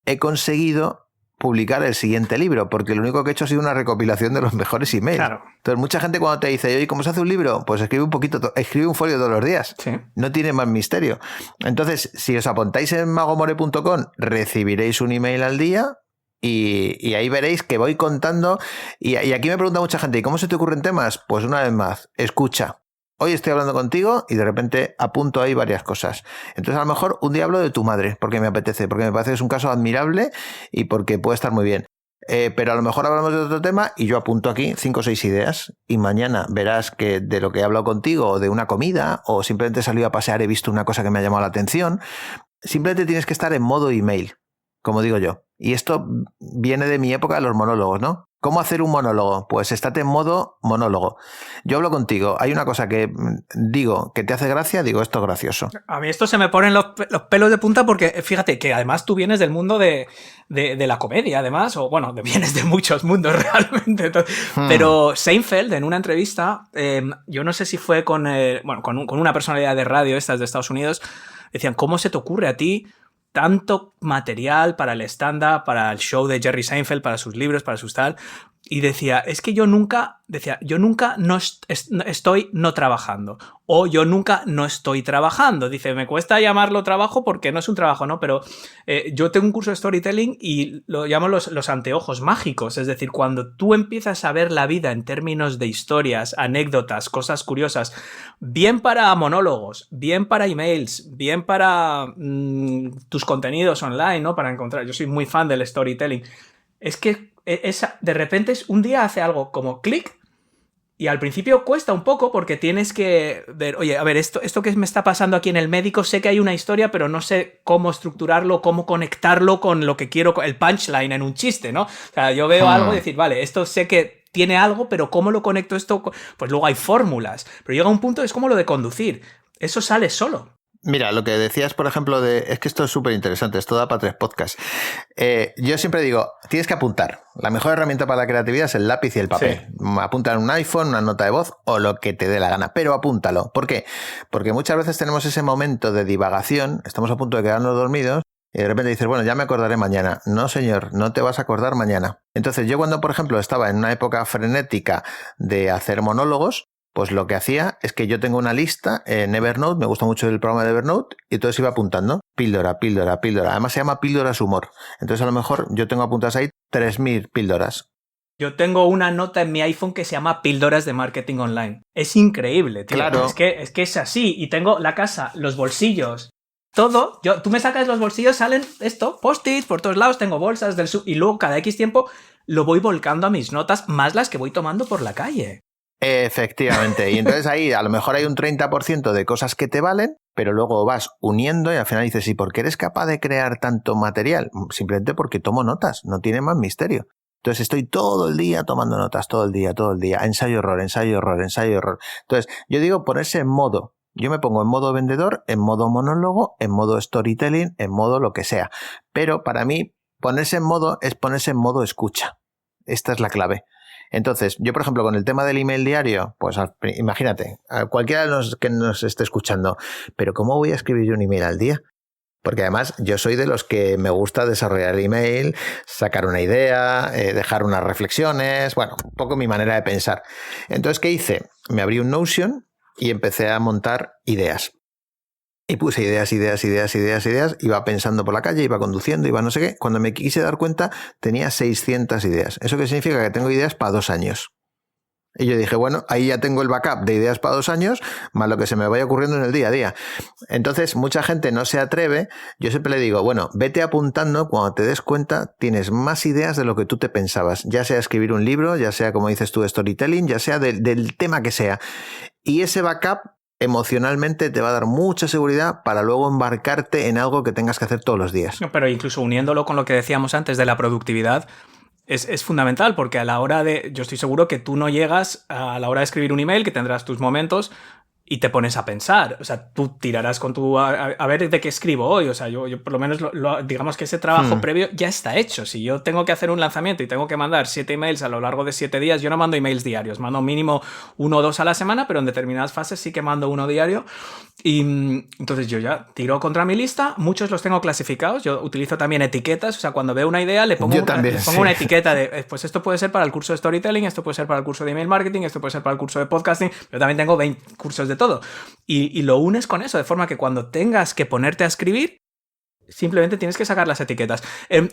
he conseguido publicar el siguiente libro, porque lo único que he hecho ha sido una recopilación de los mejores emails. Claro. Entonces, mucha gente cuando te dice, oye, ¿cómo se hace un libro? Pues escribe un folio todos los días. Sí. No tiene más misterio. Entonces, si os apuntáis en magomore.com, recibiréis un email al día y ahí veréis que voy contando. Y aquí me pregunta mucha gente, ¿y cómo se te ocurren temas? Pues una vez más, escucha. Hoy estoy hablando contigo y de repente apunto ahí varias cosas. Entonces a lo mejor un día hablo de tu madre porque me apetece, porque me parece que es un caso admirable y porque puede estar muy bien. Pero a lo mejor hablamos de otro tema y yo apunto aquí 5 o 6 ideas y mañana verás que de lo que he hablado contigo o de una comida o simplemente he salido a pasear, he visto una cosa que me ha llamado la atención. Simplemente tienes que estar en modo email, como digo yo. Y esto viene de mi época de los monólogos, ¿no? ¿Cómo hacer un monólogo? Pues estate en modo monólogo. Yo hablo contigo, hay una cosa que digo que te hace gracia, digo esto es gracioso. A mí esto se me ponen los pelos de punta porque fíjate que además tú vienes del mundo de la comedia, además, o bueno, vienes de muchos mundos realmente. Pero Seinfeld, en una entrevista, yo no sé si fue con una personalidad de radio, estas de Estados Unidos, decían, ¿cómo se te ocurre a ti tanto material para el stand-up, para el show de Jerry Seinfeld, para sus libros, para sus tal? Y decía, es que yo nunca no estoy no trabajando. O yo nunca no estoy trabajando. Dice, me cuesta llamarlo trabajo porque no es un trabajo, ¿no? Pero yo tengo un curso de storytelling y lo llamo los anteojos mágicos. Es decir, cuando tú empiezas a ver la vida en términos de historias, anécdotas, cosas curiosas, bien para monólogos, bien para emails, bien para tus contenidos online, ¿no? Para encontrar. Yo soy muy fan del storytelling. Es que de repente un día hace algo como clic. Y al principio cuesta un poco porque tienes que ver, oye, a ver, esto que me está pasando aquí en el médico, sé que hay una historia, pero no sé cómo estructurarlo, cómo conectarlo con lo que quiero, el punchline en un chiste, ¿no? O sea, yo veo algo y decir, vale, esto sé que tiene algo, pero ¿cómo lo conecto esto? Pues luego hay fórmulas. Pero llega un punto, es como lo de conducir. Eso sale solo. Mira, lo que decías, por ejemplo, es que esto es súper interesante, esto da para 3 podcasts. Yo siempre digo, tienes que apuntar. La mejor herramienta para la creatividad es el lápiz y el papel. Sí. Apunta en un iPhone, una nota de voz o lo que te dé la gana, pero apúntalo. ¿Por qué? Porque muchas veces tenemos ese momento de divagación, estamos a punto de quedarnos dormidos y de repente dices, bueno, ya me acordaré mañana. No, señor, no te vas a acordar mañana. Entonces yo cuando, por ejemplo, estaba en una época frenética de hacer monólogos, pues lo que hacía es que yo tengo una lista en Evernote, me gusta mucho el programa de Evernote, y entonces iba apuntando píldora, píldora, píldora. Además se llama píldoras humor. Entonces a lo mejor yo tengo apuntadas ahí 3.000 píldoras. Yo tengo una nota en mi iPhone que se llama Píldoras de Marketing Online. Es increíble, tío. Claro. Es que es así. Y tengo la casa, los bolsillos, todo. Tú me sacas los bolsillos, salen post-its por todos lados, tengo bolsas y luego cada X tiempo lo voy volcando a mis notas, más las que voy tomando por la calle. Efectivamente, y entonces ahí a lo mejor hay un 30% de cosas que te valen, pero luego vas uniendo y al final dices, ¿y por qué eres capaz de crear tanto material? Simplemente porque tomo notas, no tiene más misterio. Entonces estoy todo el día tomando notas, todo el día, ensayo, error, ensayo, error, ensayo, error. Entonces yo digo ponerse en modo, yo me pongo en modo vendedor, en modo monólogo, en modo storytelling, en modo lo que sea, pero para mí ponerse en modo es ponerse en modo escucha. Esta es la clave. Entonces, yo, por ejemplo, con el tema del email diario, pues imagínate, a cualquiera de los que nos esté escuchando, pero ¿cómo voy a escribir yo un email al día? Porque además yo soy de los que me gusta desarrollar el email, sacar una idea, dejar unas reflexiones, bueno, un poco mi manera de pensar. Entonces, ¿qué hice? Me abrí un Notion y empecé a montar ideas. Y puse ideas, iba pensando por la calle, iba conduciendo, iba no sé qué. Cuando me quise dar cuenta, tenía 600 ideas. ¿Eso qué significa? Que tengo ideas para 2 años. Y yo dije, bueno, ahí ya tengo el backup de ideas para 2 años, más lo que se me vaya ocurriendo en el día a día. Entonces, mucha gente no se atreve. Yo siempre le digo, bueno, vete apuntando, cuando te des cuenta, tienes más ideas de lo que tú te pensabas. Ya sea escribir un libro, ya sea, como dices tú, storytelling, ya sea del tema que sea. Y ese backup emocionalmente te va a dar mucha seguridad para luego embarcarte en algo que tengas que hacer todos los días. Pero incluso uniéndolo con lo que decíamos antes de la productividad, es fundamental porque a la hora yo estoy seguro que tú no llegas a la hora de escribir un email, que tendrás tus momentos y te pones a pensar. O sea, tú tirarás con a ver de qué escribo hoy. O sea, yo por lo menos digamos que ese trabajo previo ya está hecho. Si yo tengo que hacer un lanzamiento y tengo que mandar 7 emails a lo largo de 7 días, yo no mando emails diarios, mando mínimo 1 o 2 a la semana, pero en determinadas fases sí que mando 1 diario. Y entonces yo ya tiro contra mi lista, muchos los tengo clasificados, yo utilizo también etiquetas, o sea, cuando veo una idea le pongo una etiqueta de, pues esto puede ser para el curso de storytelling, esto puede ser para el curso de email marketing, esto puede ser para el curso de podcasting, pero también tengo 20 cursos de todo. Y lo unes con eso, de forma que cuando tengas que ponerte a escribir, simplemente tienes que sacar las etiquetas.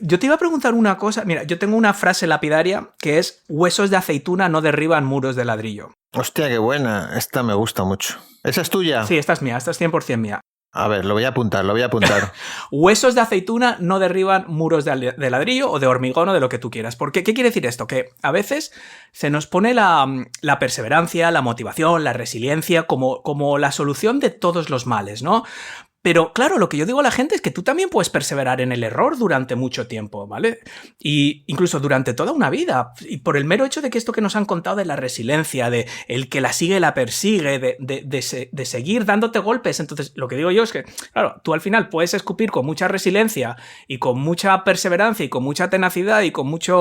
Yo te iba a preguntar una cosa. Mira, yo tengo una frase lapidaria que es: huesos de aceituna no derriban muros de ladrillo. Hostia, qué buena. Esta me gusta mucho. ¿Esa es tuya? Sí, esta es mía, esta es 100% mía. A ver, lo voy a apuntar. Huesos de aceituna no derriban muros de ladrillo o de hormigón o de lo que tú quieras. ¿Por qué? ¿Qué quiere decir esto? Que a veces se nos pone la perseverancia, la motivación, la resiliencia como la solución de todos los males, ¿no? Pero claro, lo que yo digo a la gente es que tú también puedes perseverar en el error durante mucho tiempo, ¿vale? Y incluso durante toda una vida. Y por el mero hecho de que esto que nos han contado de la resiliencia, de el que la sigue la persigue, de seguir dándote golpes. Entonces, lo que digo yo es que, claro, tú al final puedes escupir con mucha resiliencia y con mucha perseverancia y con mucha tenacidad y con mucha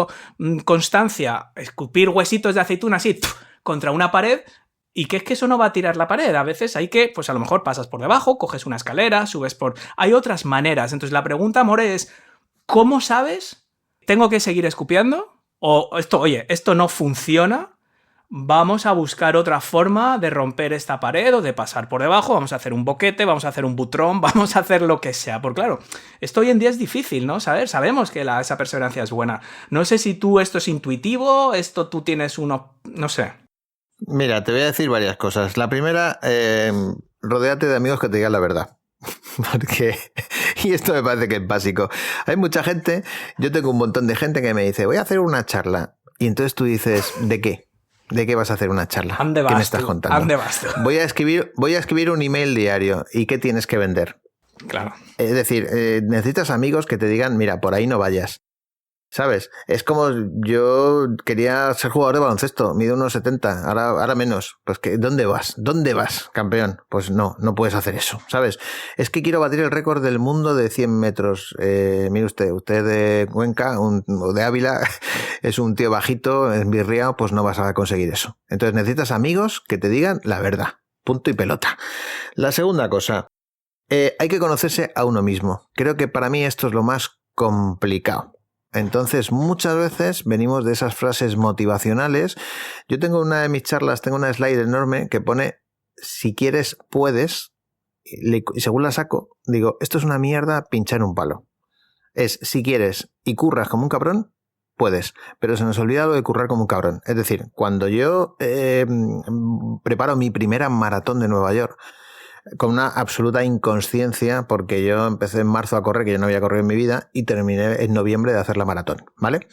constancia, escupir huesitos de aceituna así contra una pared. Y que es que eso no va a tirar la pared. A veces hay que, pues a lo mejor pasas por debajo, coges una escalera, subes por... Hay otras maneras. Entonces la pregunta, More, es ¿cómo sabes? ¿Tengo que seguir escupiendo? O esto no funciona. Vamos a buscar otra forma de romper esta pared o de pasar por debajo. Vamos a hacer un boquete, vamos a hacer un butrón, vamos a hacer lo que sea. Porque claro, esto hoy en día es difícil, ¿no? Sabemos que esa perseverancia es buena. No sé si esto es intuitivo, tú tienes no sé. Mira, te voy a decir varias cosas. La primera, rodéate de amigos que te digan la verdad. Porque, y esto me parece que es básico, hay mucha gente, yo tengo un montón de gente que me dice, voy a hacer una charla. Y entonces tú dices, ¿de qué? ¿De qué vas a hacer una charla? ¿Qué me estás contando? Voy a escribir un email diario. ¿Y qué tienes que vender? Claro. Es decir, necesitas amigos que te digan, mira, por ahí no vayas. ¿Sabes? Es como yo quería ser jugador de baloncesto, mido unos 70, ahora menos. Pues que, ¿dónde vas? ¿Dónde vas, campeón? Pues no puedes hacer eso, ¿sabes? Es que quiero batir el récord del mundo de 100 metros. Mire usted de Cuenca o de Ávila, es un tío bajito, embirriado, pues no vas a conseguir eso. Entonces necesitas amigos que te digan la verdad. Punto y pelota. La segunda cosa, hay que conocerse a uno mismo. Creo que para mí esto es lo más complicado. Entonces, muchas veces venimos de esas frases motivacionales. Yo tengo una de mis charlas, tengo una slide enorme que pone, si quieres, puedes, y según la saco, digo, esto es una mierda, pinchar un palo. Es, si quieres y curras como un cabrón, puedes, pero se nos olvida lo de currar como un cabrón. Es decir, cuando yo preparo mi primera maratón de Nueva York, con una absoluta inconsciencia, porque yo empecé en marzo a correr, que yo no había corrido en mi vida, y terminé en noviembre de hacer la maratón, ¿vale?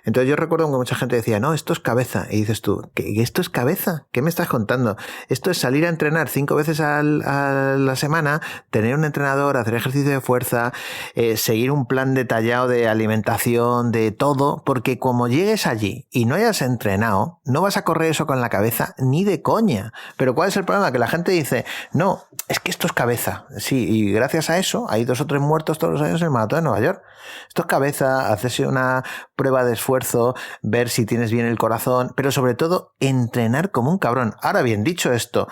Entonces yo recuerdo que mucha gente decía, no, esto es cabeza. Y dices tú, ¿qué esto es cabeza? ¿Qué me estás contando? Esto es salir a entrenar 5 veces a la semana, tener un entrenador, hacer ejercicio de fuerza, seguir un plan detallado de alimentación, de todo, porque como llegues allí y no hayas entrenado, no vas a correr eso con la cabeza ni de coña. Pero ¿cuál es el problema? Que la gente dice, no, es que esto es cabeza. Sí, y gracias a eso hay 2 o 3 muertos todos los años en el maratón de Nueva York. Esto es cabeza, hacerse una prueba de esfuerzo, ver si tienes bien el corazón, pero sobre todo entrenar como un cabrón. Ahora bien, dicho esto,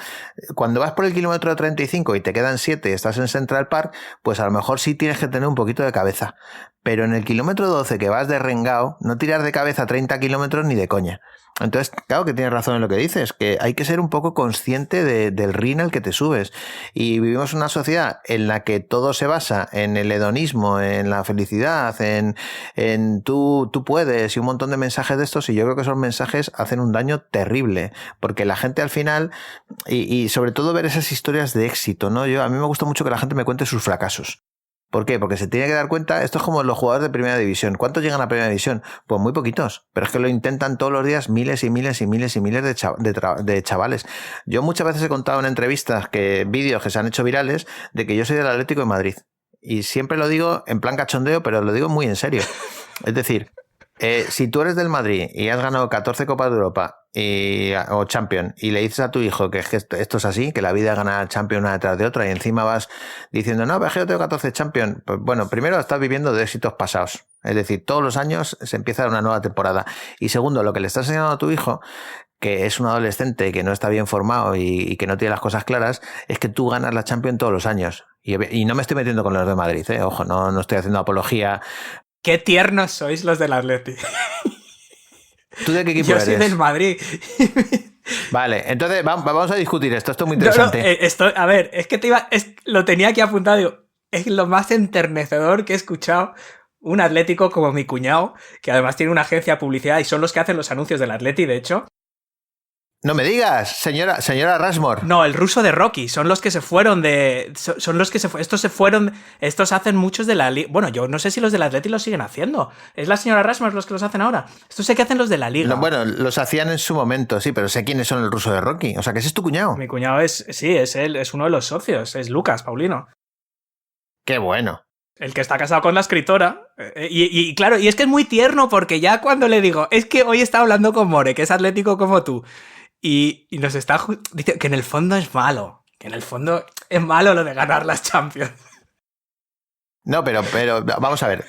cuando vas por el kilómetro 35 y te quedan 7 y estás en Central Park, pues a lo mejor sí tienes que tener un poquito de cabeza. Pero en el kilómetro 12 que vas de rengao, no tirar de cabeza 30 kilómetros ni de coña. Entonces, claro que tienes razón en lo que dices, que hay que ser un poco consciente del ring al que te subes. Y vivimos en una sociedad en la que todo se basa en el hedonismo, en la felicidad, en tú puedes y un montón de mensajes de estos, y yo creo que esos mensajes hacen un daño terrible, porque la gente al final, y sobre todo ver esas historias de éxito, ¿no? A mí me gusta mucho que la gente me cuente sus fracasos. ¿Por qué? Porque se tiene que dar cuenta, esto es como los jugadores de primera división. ¿Cuántos llegan a primera división? Pues muy poquitos, pero es que lo intentan todos los días miles y miles y miles y miles de chavales. Yo muchas veces he contado en entrevistas, vídeos que se han hecho virales, de que yo soy del Atlético de Madrid. Y siempre lo digo en plan cachondeo, pero lo digo muy en serio. Es decir, si tú eres del Madrid y has ganado 14 Copas de Europa o Champions, y le dices a tu hijo que esto es así, que la vida gana Champions una detrás de otra, y encima vas diciendo, no, pero yo tengo 14 Champions, pues bueno, primero estás viviendo de éxitos pasados. Es decir, todos los años se empieza una nueva temporada. Y segundo, lo que le estás enseñando a tu hijo, que es un adolescente que no está bien formado y que no tiene las cosas claras, es que tú ganas la Champions todos los años. Y no me estoy metiendo con los de Madrid, ojo, no estoy haciendo apología. Qué tiernos sois los del Atleti. ¿Tú de qué equipo eres? Yo soy del Madrid. Vale, entonces vamos a discutir esto es muy interesante. A ver, es que lo tenía aquí apuntado, digo, es lo más enternecedor que he escuchado. Un atlético como mi cuñado, que además tiene una agencia de publicidad y son los que hacen los anuncios del Atleti, de hecho. No me digas, señora Rushmore. No, el ruso de Rocky, son los que se fueron son los que estos hacen muchos de la liga. Bueno, yo no sé si los del Atleti lo siguen haciendo. Es la señora Rushmore los que los hacen ahora. Estos sé que hacen los de la liga. No, bueno, los hacían en su momento, sí, pero sé quiénes son el ruso de Rocky. O sea, que ese es tu cuñado. Mi cuñado es él, es uno de los socios, es Lucas Paulino. Qué bueno. El que está casado con la escritora. Y claro, y es que es muy tierno porque ya cuando le digo, es que hoy está hablando con More, que es atlético como tú, y nos está dice que en el fondo es malo. Que en el fondo es malo lo de ganar las Champions. No, pero vamos a ver.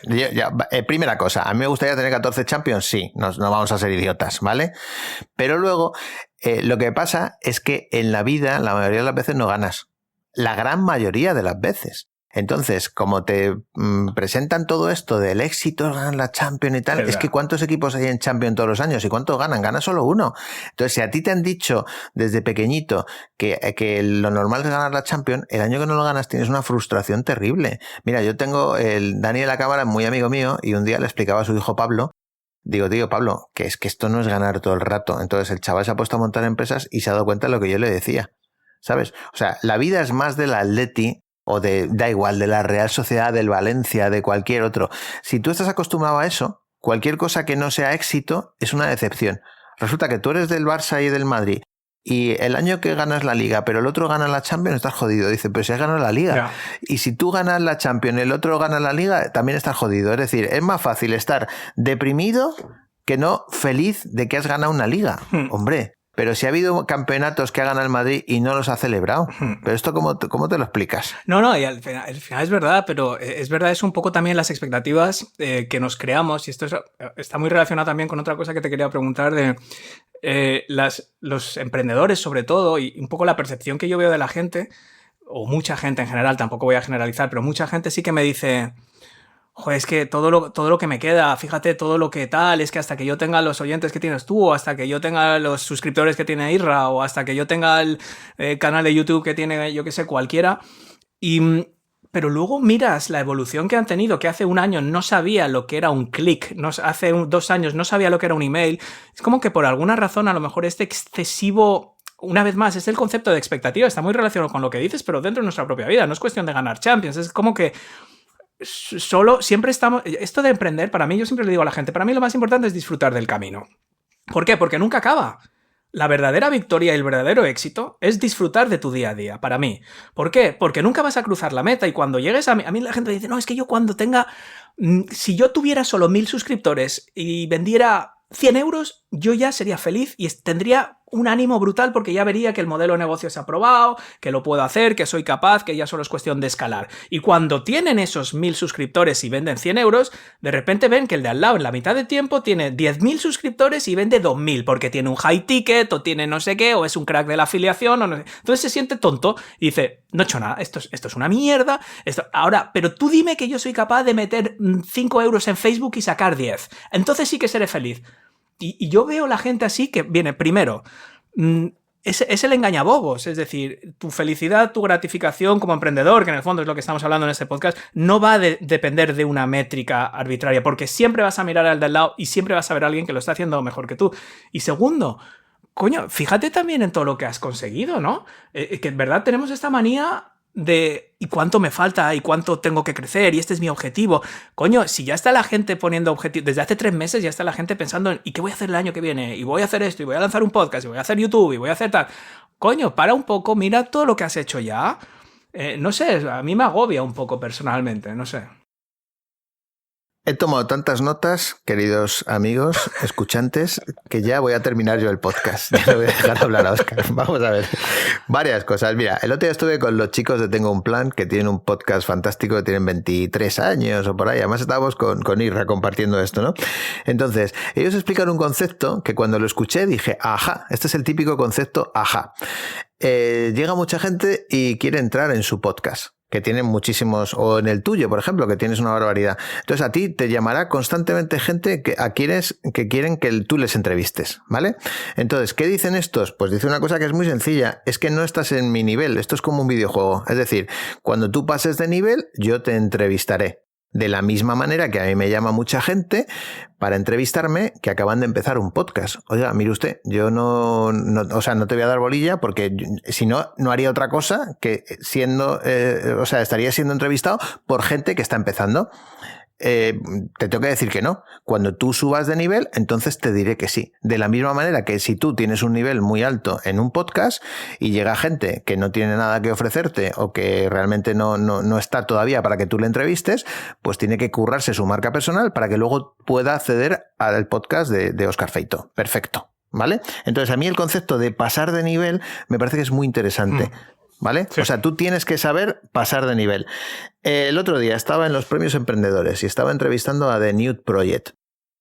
Primera cosa, a mí me gustaría tener 14 Champions, sí, no vamos a ser idiotas, ¿vale? Pero luego, lo que pasa es que en la vida, la mayoría de las veces no ganas. La gran mayoría de las veces. Entonces, como te presentan todo esto del éxito, ganan la Champions y tal, es que ¿cuántos equipos hay en Champions todos los años? ¿Y cuántos ganan? Gana solo uno. Entonces, si a ti te han dicho desde pequeñito que lo normal es ganar la Champions, el año que no lo ganas tienes una frustración terrible. Mira, yo tengo el Dani de la Cámara, muy amigo mío, y un día le explicaba a su hijo Pablo, digo, tío, Pablo, que es que esto no es ganar todo el rato. Entonces, el chaval se ha puesto a montar empresas y se ha dado cuenta de lo que yo le decía, ¿sabes? O sea, la vida es más del Atleti o da igual, de la Real Sociedad, del Valencia, de cualquier otro. Si tú estás acostumbrado a eso, cualquier cosa que no sea éxito es una decepción. Resulta que tú eres del Barça y del Madrid y el año que ganas la Liga, pero el otro gana la Champions, estás jodido. Dice, pero si has ganado la Liga. Yeah. Y si tú ganas la Champions y el otro gana la Liga, también estás jodido. Es decir, es más fácil estar deprimido que no feliz de que has ganado una Liga. Hombre, pero si ha habido campeonatos que ha ganado el Madrid y no los ha celebrado. Pero esto, ¿cómo te lo explicas? No, y al final es verdad, pero es verdad, es un poco también las expectativas que nos creamos, y esto está muy relacionado también con otra cosa que te quería preguntar de los emprendedores, sobre todo, y un poco la percepción que yo veo de la gente, o mucha gente en general, tampoco voy a generalizar, pero mucha gente sí que me dice... Joder, es que todo lo que me queda, fíjate, todo lo que tal, es que hasta que yo tenga los oyentes que tienes tú, o hasta que yo tenga los suscriptores que tiene Irra, o hasta que yo tenga el canal de YouTube que tiene, yo que sé, cualquiera. Pero luego miras la evolución que han tenido, que hace un año no sabía lo que era un clic, hace 2 años no sabía lo que era un email. Es como que por alguna razón, a lo mejor este excesivo... Una vez más, es el concepto de expectativa, está muy relacionado con lo que dices, pero dentro de nuestra propia vida. No es cuestión de ganar Champions, es como que... Solo siempre estamos... Esto de emprender, para mí, yo siempre le digo a la gente, para mí lo más importante es disfrutar del camino. ¿Por qué? Porque nunca acaba. La verdadera victoria y el verdadero éxito es disfrutar de tu día a día, para mí. ¿Por qué? Porque nunca vas a cruzar la meta y cuando llegues a mí la gente dice, no, es que yo cuando tenga... Si yo tuviera solo 1000 suscriptores y vendiera 100 euros, yo ya sería feliz y tendría un ánimo brutal porque ya vería que el modelo de negocio es aprobado, que lo puedo hacer, que soy capaz, que ya solo es cuestión de escalar. Y cuando tienen esos 1000 suscriptores y venden 100 euros, de repente ven que el de al lado en la mitad de tiempo tiene 10.000 suscriptores y vende 2.000 porque tiene un high ticket o tiene no sé qué o es un crack de la afiliación o no sé. Entonces se siente tonto y dice, no he hecho nada, esto es una mierda. Ahora, pero tú dime que yo soy capaz de meter 5 euros en Facebook y sacar 10. Entonces sí que seré feliz. Y yo veo la gente así que viene, primero, es el engañabobos, es decir, tu felicidad, tu gratificación como emprendedor, que en el fondo es lo que estamos hablando en este podcast, no va a depender de una métrica arbitraria, porque siempre vas a mirar al de al lado y siempre vas a ver a alguien que lo está haciendo mejor que tú. Y segundo, coño, fíjate también en todo lo que has conseguido, ¿no? Que en verdad tenemos esta manía de ¿y cuánto me falta? ¿Y cuánto tengo que crecer? Y este es mi objetivo. Coño, si ya está la gente poniendo objetivos, desde hace 3 meses ya está la gente pensando en ¿y qué voy a hacer el año que viene? Y voy a hacer esto, y voy a lanzar un podcast, y voy a hacer YouTube, y voy a hacer tal. Coño, para un poco, mira todo lo que has hecho ya. No sé, a mí me agobia un poco personalmente, no sé. He tomado tantas notas, queridos amigos, escuchantes, que ya voy a terminar yo el podcast. Ya le voy a dejar hablar a Óscar. Vamos a ver. Varias cosas. Mira, el otro día estuve con los chicos de Tengo un Plan, que tienen un podcast fantástico, que tienen 23 años o por ahí. Además estábamos con Irra compartiendo esto, ¿no? Entonces, ellos explican un concepto que cuando lo escuché dije, ajá, este es el típico concepto, ajá. Llega mucha gente y quiere entrar en su podcast, que tienen muchísimos, o en el tuyo, por ejemplo, que tienes una barbaridad. Entonces a ti te llamará constantemente gente que quieren que tú les entrevistes, ¿vale? Entonces, ¿qué dicen estos? Pues dice una cosa que es muy sencilla, es que no estás en mi nivel, esto es como un videojuego, es decir, cuando tú pases de nivel, yo te entrevistaré. De la misma manera que a mí me llama mucha gente para entrevistarme que acaban de empezar un podcast. Oiga, mire usted, yo no te voy a dar bolilla porque si no, no haría otra cosa que estaría siendo entrevistado por gente que está empezando. Te tengo que decir que no. Cuando tú subas de nivel, entonces te diré que sí. De la misma manera que si tú tienes un nivel muy alto en un podcast y llega gente que no tiene nada que ofrecerte o que realmente no está todavía para que tú le entrevistes, pues tiene que currarse su marca personal para que luego pueda acceder al podcast de Óscar Feito. Perfecto, ¿vale? Entonces a mí el concepto de pasar de nivel me parece que es muy interesante. ¿Vale? Sí. O sea, tú tienes que saber pasar de nivel. El otro día estaba en los premios emprendedores y estaba entrevistando a The Nude Project,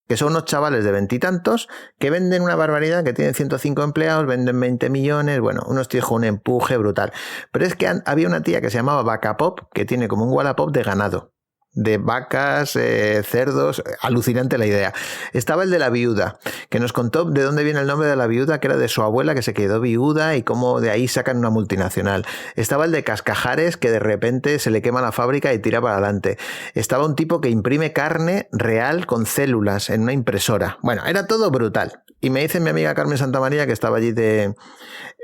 que son unos chavales de 20 y tantos que venden una barbaridad, que tienen 105 empleados, venden 20 millones, bueno, unos tíos con un empuje brutal. Pero es que había una tía que se llamaba Vacapop, que tiene como un Wallapop de ganado. de vacas, cerdos, alucinante la idea. Estaba el de la viuda, que nos contó de dónde viene el nombre de la viuda, que era de su abuela que se quedó viuda y cómo de ahí sacan una multinacional. Estaba el de Cascajares, que de repente se le quema la fábrica y tira para adelante. Estaba un tipo que imprime carne real con células en una impresora. Bueno, era todo brutal. Y me dice mi amiga Carmen Santamaría, que estaba allí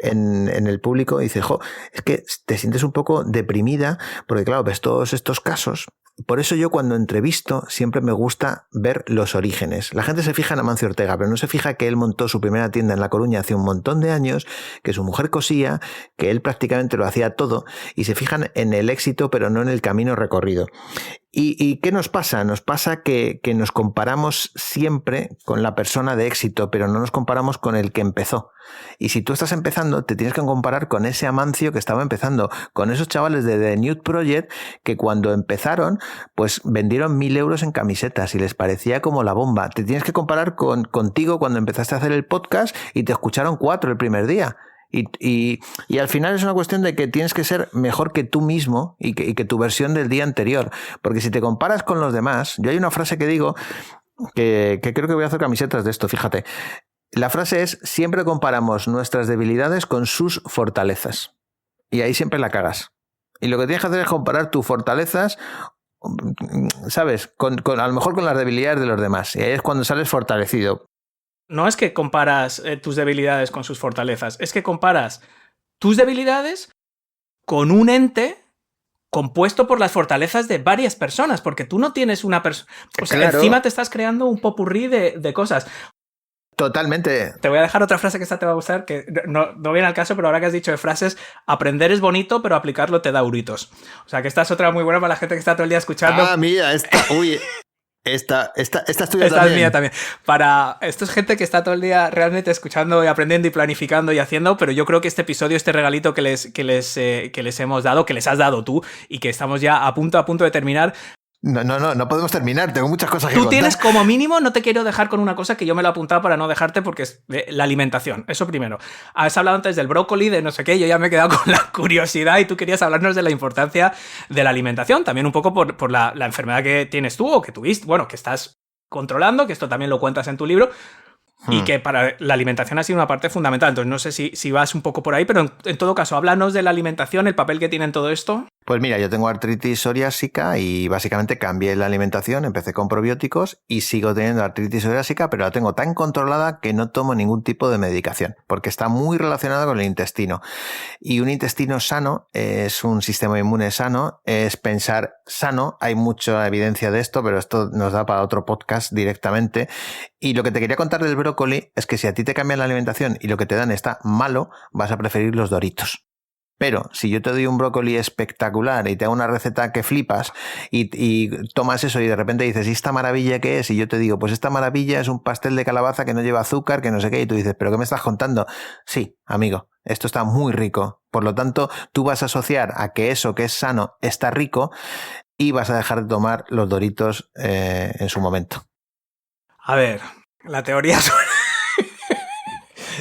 en el público, y dice, jo, es que te sientes un poco deprimida, porque claro, ves todos estos casos. Por eso yo cuando entrevisto siempre me gusta ver los orígenes. La gente se fija en Amancio Ortega, pero no se fija que él montó su primera tienda en La Coruña hace un montón de años, que su mujer cosía, que él prácticamente lo hacía todo, y se fijan en el éxito, pero no en el camino recorrido. ¿Y qué nos pasa? Nos pasa que nos comparamos siempre con la persona de éxito, pero no nos comparamos con el que empezó. Y si tú estás empezando, te tienes que comparar con ese Amancio que estaba empezando, con esos chavales de The Nude Project que cuando empezaron, pues vendieron 1.000 euros en camisetas y les parecía como la bomba. Te tienes que comparar contigo cuando empezaste a hacer el podcast y te escucharon 4 el primer día. Y al final es una cuestión de que tienes que ser mejor que tú mismo y que tu versión del día anterior. Porque si te comparas con los demás, yo hay una frase que digo que creo que voy a hacer camisetas de esto, fíjate. La frase es, siempre comparamos nuestras debilidades con sus fortalezas. Y ahí siempre la cagas. Y lo que tienes que hacer es comparar tus fortalezas, ¿sabes? A lo mejor con las debilidades de los demás. Y ahí es cuando sales fortalecido. No es que comparas tus debilidades con sus fortalezas, es que comparas tus debilidades con un ente compuesto por las fortalezas de varias personas, porque tú no tienes una persona... O sea, claro. Encima te estás creando un popurrí de cosas. Totalmente. Te voy a dejar otra frase que esta te va a gustar, que no viene al caso, pero ahora que has dicho de frases, aprender es bonito, pero aplicarlo te da euritos. O sea, que esta es otra muy buena para la gente que está todo el día escuchando. Ah, mira, Esta es tuya esta también. Es mía también. Esto es gente que está todo el día realmente escuchando y aprendiendo y planificando y haciendo, pero yo creo que este episodio, este regalito que les hemos dado, que les has dado tú y que estamos ya a punto de terminar. No podemos terminar, tengo muchas cosas que contar. Tú tienes como mínimo, no te quiero dejar con una cosa que yo me lo he apuntado para no dejarte, porque es la alimentación, eso primero. Has hablado antes del brócoli, de no sé qué, yo ya me he quedado con la curiosidad y tú querías hablarnos de la importancia de la alimentación, también un poco por la enfermedad que tienes tú o que tuviste, bueno, que estás controlando, que esto también lo cuentas en tu libro. Y que para la alimentación ha sido una parte fundamental. Entonces no sé si vas un poco por ahí, pero en todo caso, háblanos de la alimentación, el papel que tiene en todo esto. Pues mira, yo tengo artritis psoriásica y básicamente cambié la alimentación, empecé con probióticos y sigo teniendo artritis psoriásica, pero la tengo tan controlada que no tomo ningún tipo de medicación, porque está muy relacionada con el intestino. Y un intestino sano es un sistema inmune sano, es pensar sano. Hay mucha evidencia de esto, pero esto nos da para otro podcast directamente. Y lo que te quería contar del brócoli es que si a ti te cambian la alimentación y lo que te dan está malo, vas a preferir los Doritos. Pero si yo te doy un brócoli espectacular y te hago una receta que flipas y tomas eso y de repente dices, ¿y esta maravilla qué es? Y yo te digo, pues esta maravilla es un pastel de calabaza que no lleva azúcar, que no sé qué, y tú dices, ¿pero qué me estás contando? Sí, amigo, esto está muy rico. Por lo tanto, tú vas a asociar a que eso que es sano está rico y vas a dejar de tomar los Doritos en su momento. A ver, la teoría suena...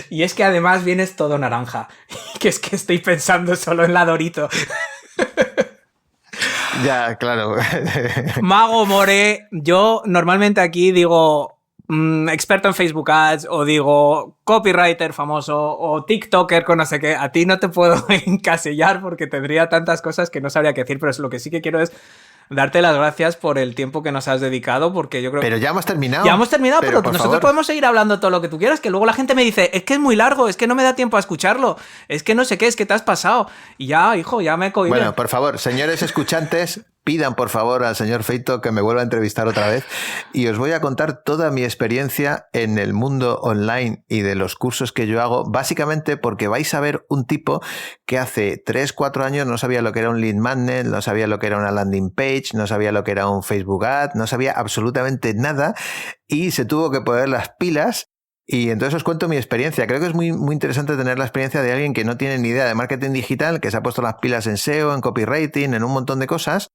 Y es que además vienes todo naranja. Que es que estoy pensando solo en la Dorito. Ya, claro. Mago More, yo normalmente aquí digo experto en Facebook Ads o digo copywriter famoso o TikToker con no sé qué. A ti no te puedo encasillar porque tendría tantas cosas que no sabría qué decir, pero lo que sí que quiero es darte las gracias por el tiempo que nos has dedicado, porque yo creo Pero ya hemos terminado. Ya hemos terminado, pero nosotros podemos seguir hablando todo lo que tú quieras, que luego la gente me dice, es que es muy largo, es que no me da tiempo a escucharlo, es que no sé qué, es que te has pasado. Y ya, hijo, ya me he cohibido. Bueno, por favor, señores escuchantes, pidan por favor al señor Feito que me vuelva a entrevistar otra vez y os voy a contar toda mi experiencia en el mundo online y de los cursos que yo hago, básicamente porque vais a ver un tipo que hace 3-4 años no sabía lo que era un lead magnet, no sabía lo que era una landing page, no sabía lo que era un Facebook ad, no sabía absolutamente nada y se tuvo que poner las pilas. Y entonces os cuento mi experiencia. Creo que es muy, muy interesante tener la experiencia de alguien que no tiene ni idea de marketing digital, que se ha puesto las pilas en SEO, en copywriting, en un montón de cosas,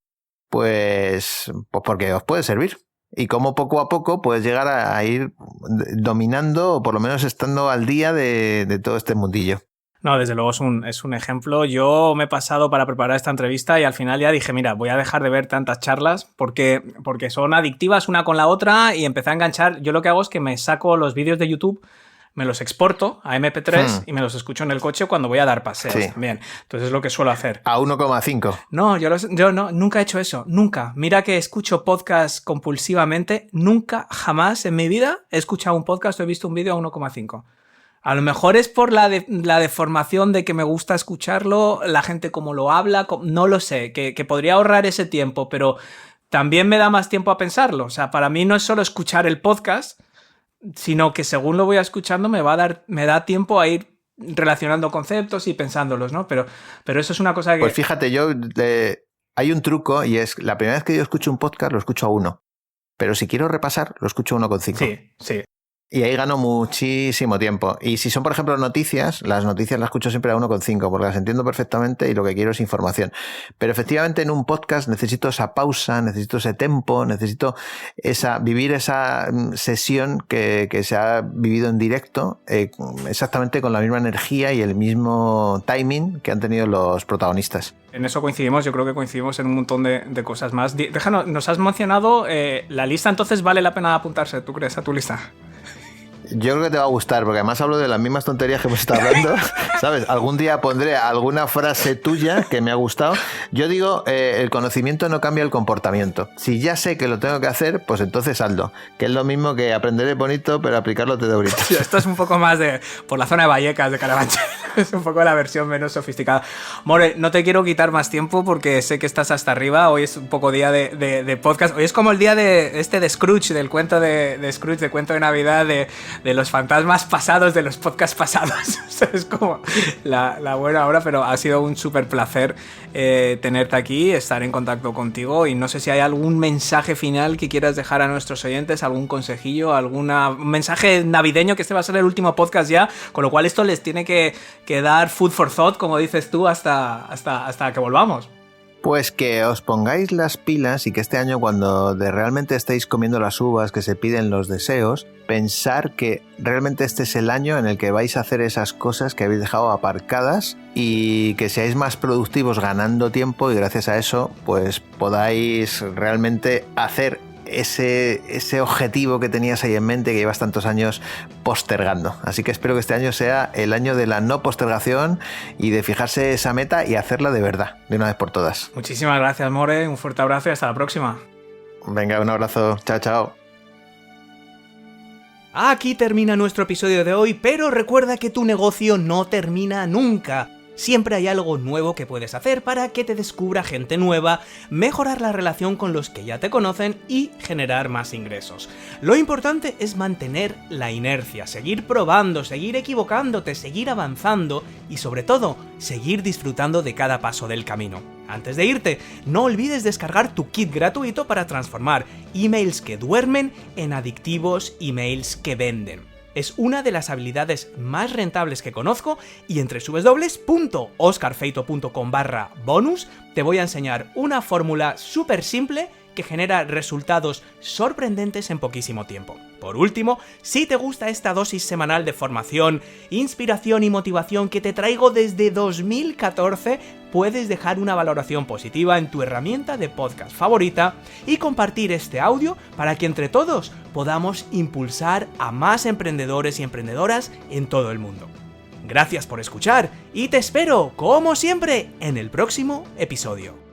pues porque os puede servir. Y cómo poco a poco puedes llegar a ir dominando o por lo menos estando al día de todo este mundillo. No, desde luego es un ejemplo. Yo me he pasado para preparar esta entrevista y al final ya dije, mira, voy a dejar de ver tantas charlas porque son adictivas una con la otra y empecé a enganchar. Yo lo que hago es que me saco los vídeos de YouTube, me los exporto a MP3 y me los escucho en el coche cuando voy a dar paseos también. Entonces es lo que suelo hacer. A 1,5. No, yo no, nunca he hecho eso. Nunca. Mira que escucho podcast compulsivamente. Nunca, jamás en mi vida he escuchado un podcast o he visto un vídeo a 1,5. A lo mejor es por la deformación de que me gusta escucharlo, la gente como lo habla, no lo sé, que podría ahorrar ese tiempo, pero también me da más tiempo a pensarlo. O sea, para mí no es solo escuchar el podcast, sino que según lo voy escuchando me da tiempo a ir relacionando conceptos y pensándolos, ¿no? Pero eso es una cosa que... Pues fíjate, hay un truco y es, la primera vez que yo escucho un podcast lo escucho a 1, pero si quiero repasar lo escucho a 1,5. Sí. Y ahí gano muchísimo tiempo. Y si son, por ejemplo, noticias, las noticias las escucho siempre a 1,5 porque las entiendo perfectamente y lo que quiero es información. Pero efectivamente en un podcast necesito esa pausa, necesito ese tempo, necesito vivir esa sesión que se ha vivido en directo exactamente con la misma energía y el mismo timing que han tenido los protagonistas. En eso coincidimos, yo creo que coincidimos en un montón de cosas más. Déjanos, nos has mencionado la lista, entonces vale la pena apuntarse, ¿tú crees, a tu lista? Yo creo que te va a gustar, porque además hablo de las mismas tonterías que hemos estado hablando, ¿sabes? Algún día pondré alguna frase tuya que me ha gustado. Yo digo, el conocimiento no cambia el comportamiento. Si ya sé que lo tengo que hacer, pues entonces hazlo. Que es lo mismo que aprender bonito, pero aplicarlo te da ahorita. Sí, esto es un poco más por la zona de Vallecas, de Carabanchel. Es un poco la versión menos sofisticada. More, no te quiero quitar más tiempo porque sé que estás hasta arriba. Hoy es un poco día de podcast. Hoy es como el día de Scrooge, del cuento de Scrooge, de cuento de Navidad, de los fantasmas pasados de los podcasts pasados. O sea, es como la buena hora, pero ha sido un súper placer tenerte aquí, estar en contacto contigo y no sé si hay algún mensaje final que quieras dejar a nuestros oyentes, algún consejillo, un mensaje navideño, que este va a ser el último podcast ya, con lo cual esto les tiene que dar food for thought, como dices tú, hasta que volvamos. Pues que os pongáis las pilas y que este año, cuando realmente estéis comiendo las uvas que se piden los deseos, pensar que realmente este es el año en el que vais a hacer esas cosas que habéis dejado aparcadas y que seáis más productivos ganando tiempo y gracias a eso pues podáis realmente hacer ese objetivo que tenías ahí en mente que llevas tantos años postergando. Así que espero que este año sea el año de la no postergación y de fijarse esa meta y hacerla de verdad, de una vez por todas. Muchísimas gracias, More, un fuerte abrazo y hasta la próxima. Venga, un abrazo, chao, chao. Aquí termina nuestro episodio de hoy, pero recuerda que tu negocio no termina nunca. Siempre hay algo nuevo que puedes hacer para que te descubra gente nueva, mejorar la relación con los que ya te conocen y generar más ingresos. Lo importante es mantener la inercia, seguir probando, seguir equivocándote, seguir avanzando y sobre todo, seguir disfrutando de cada paso del camino. Antes de irte, no olvides descargar tu kit gratuito para transformar emails que duermen en adictivos emails que venden. Es una de las habilidades más rentables que conozco y entre www.oscarfeito.com/bonus te voy a enseñar una fórmula súper simple que genera resultados sorprendentes en poquísimo tiempo. Por último, si te gusta esta dosis semanal de formación, inspiración y motivación que te traigo desde 2014, puedes dejar una valoración positiva en tu herramienta de podcast favorita y compartir este audio para que entre todos podamos impulsar a más emprendedores y emprendedoras en todo el mundo. Gracias por escuchar y te espero, como siempre, en el próximo episodio.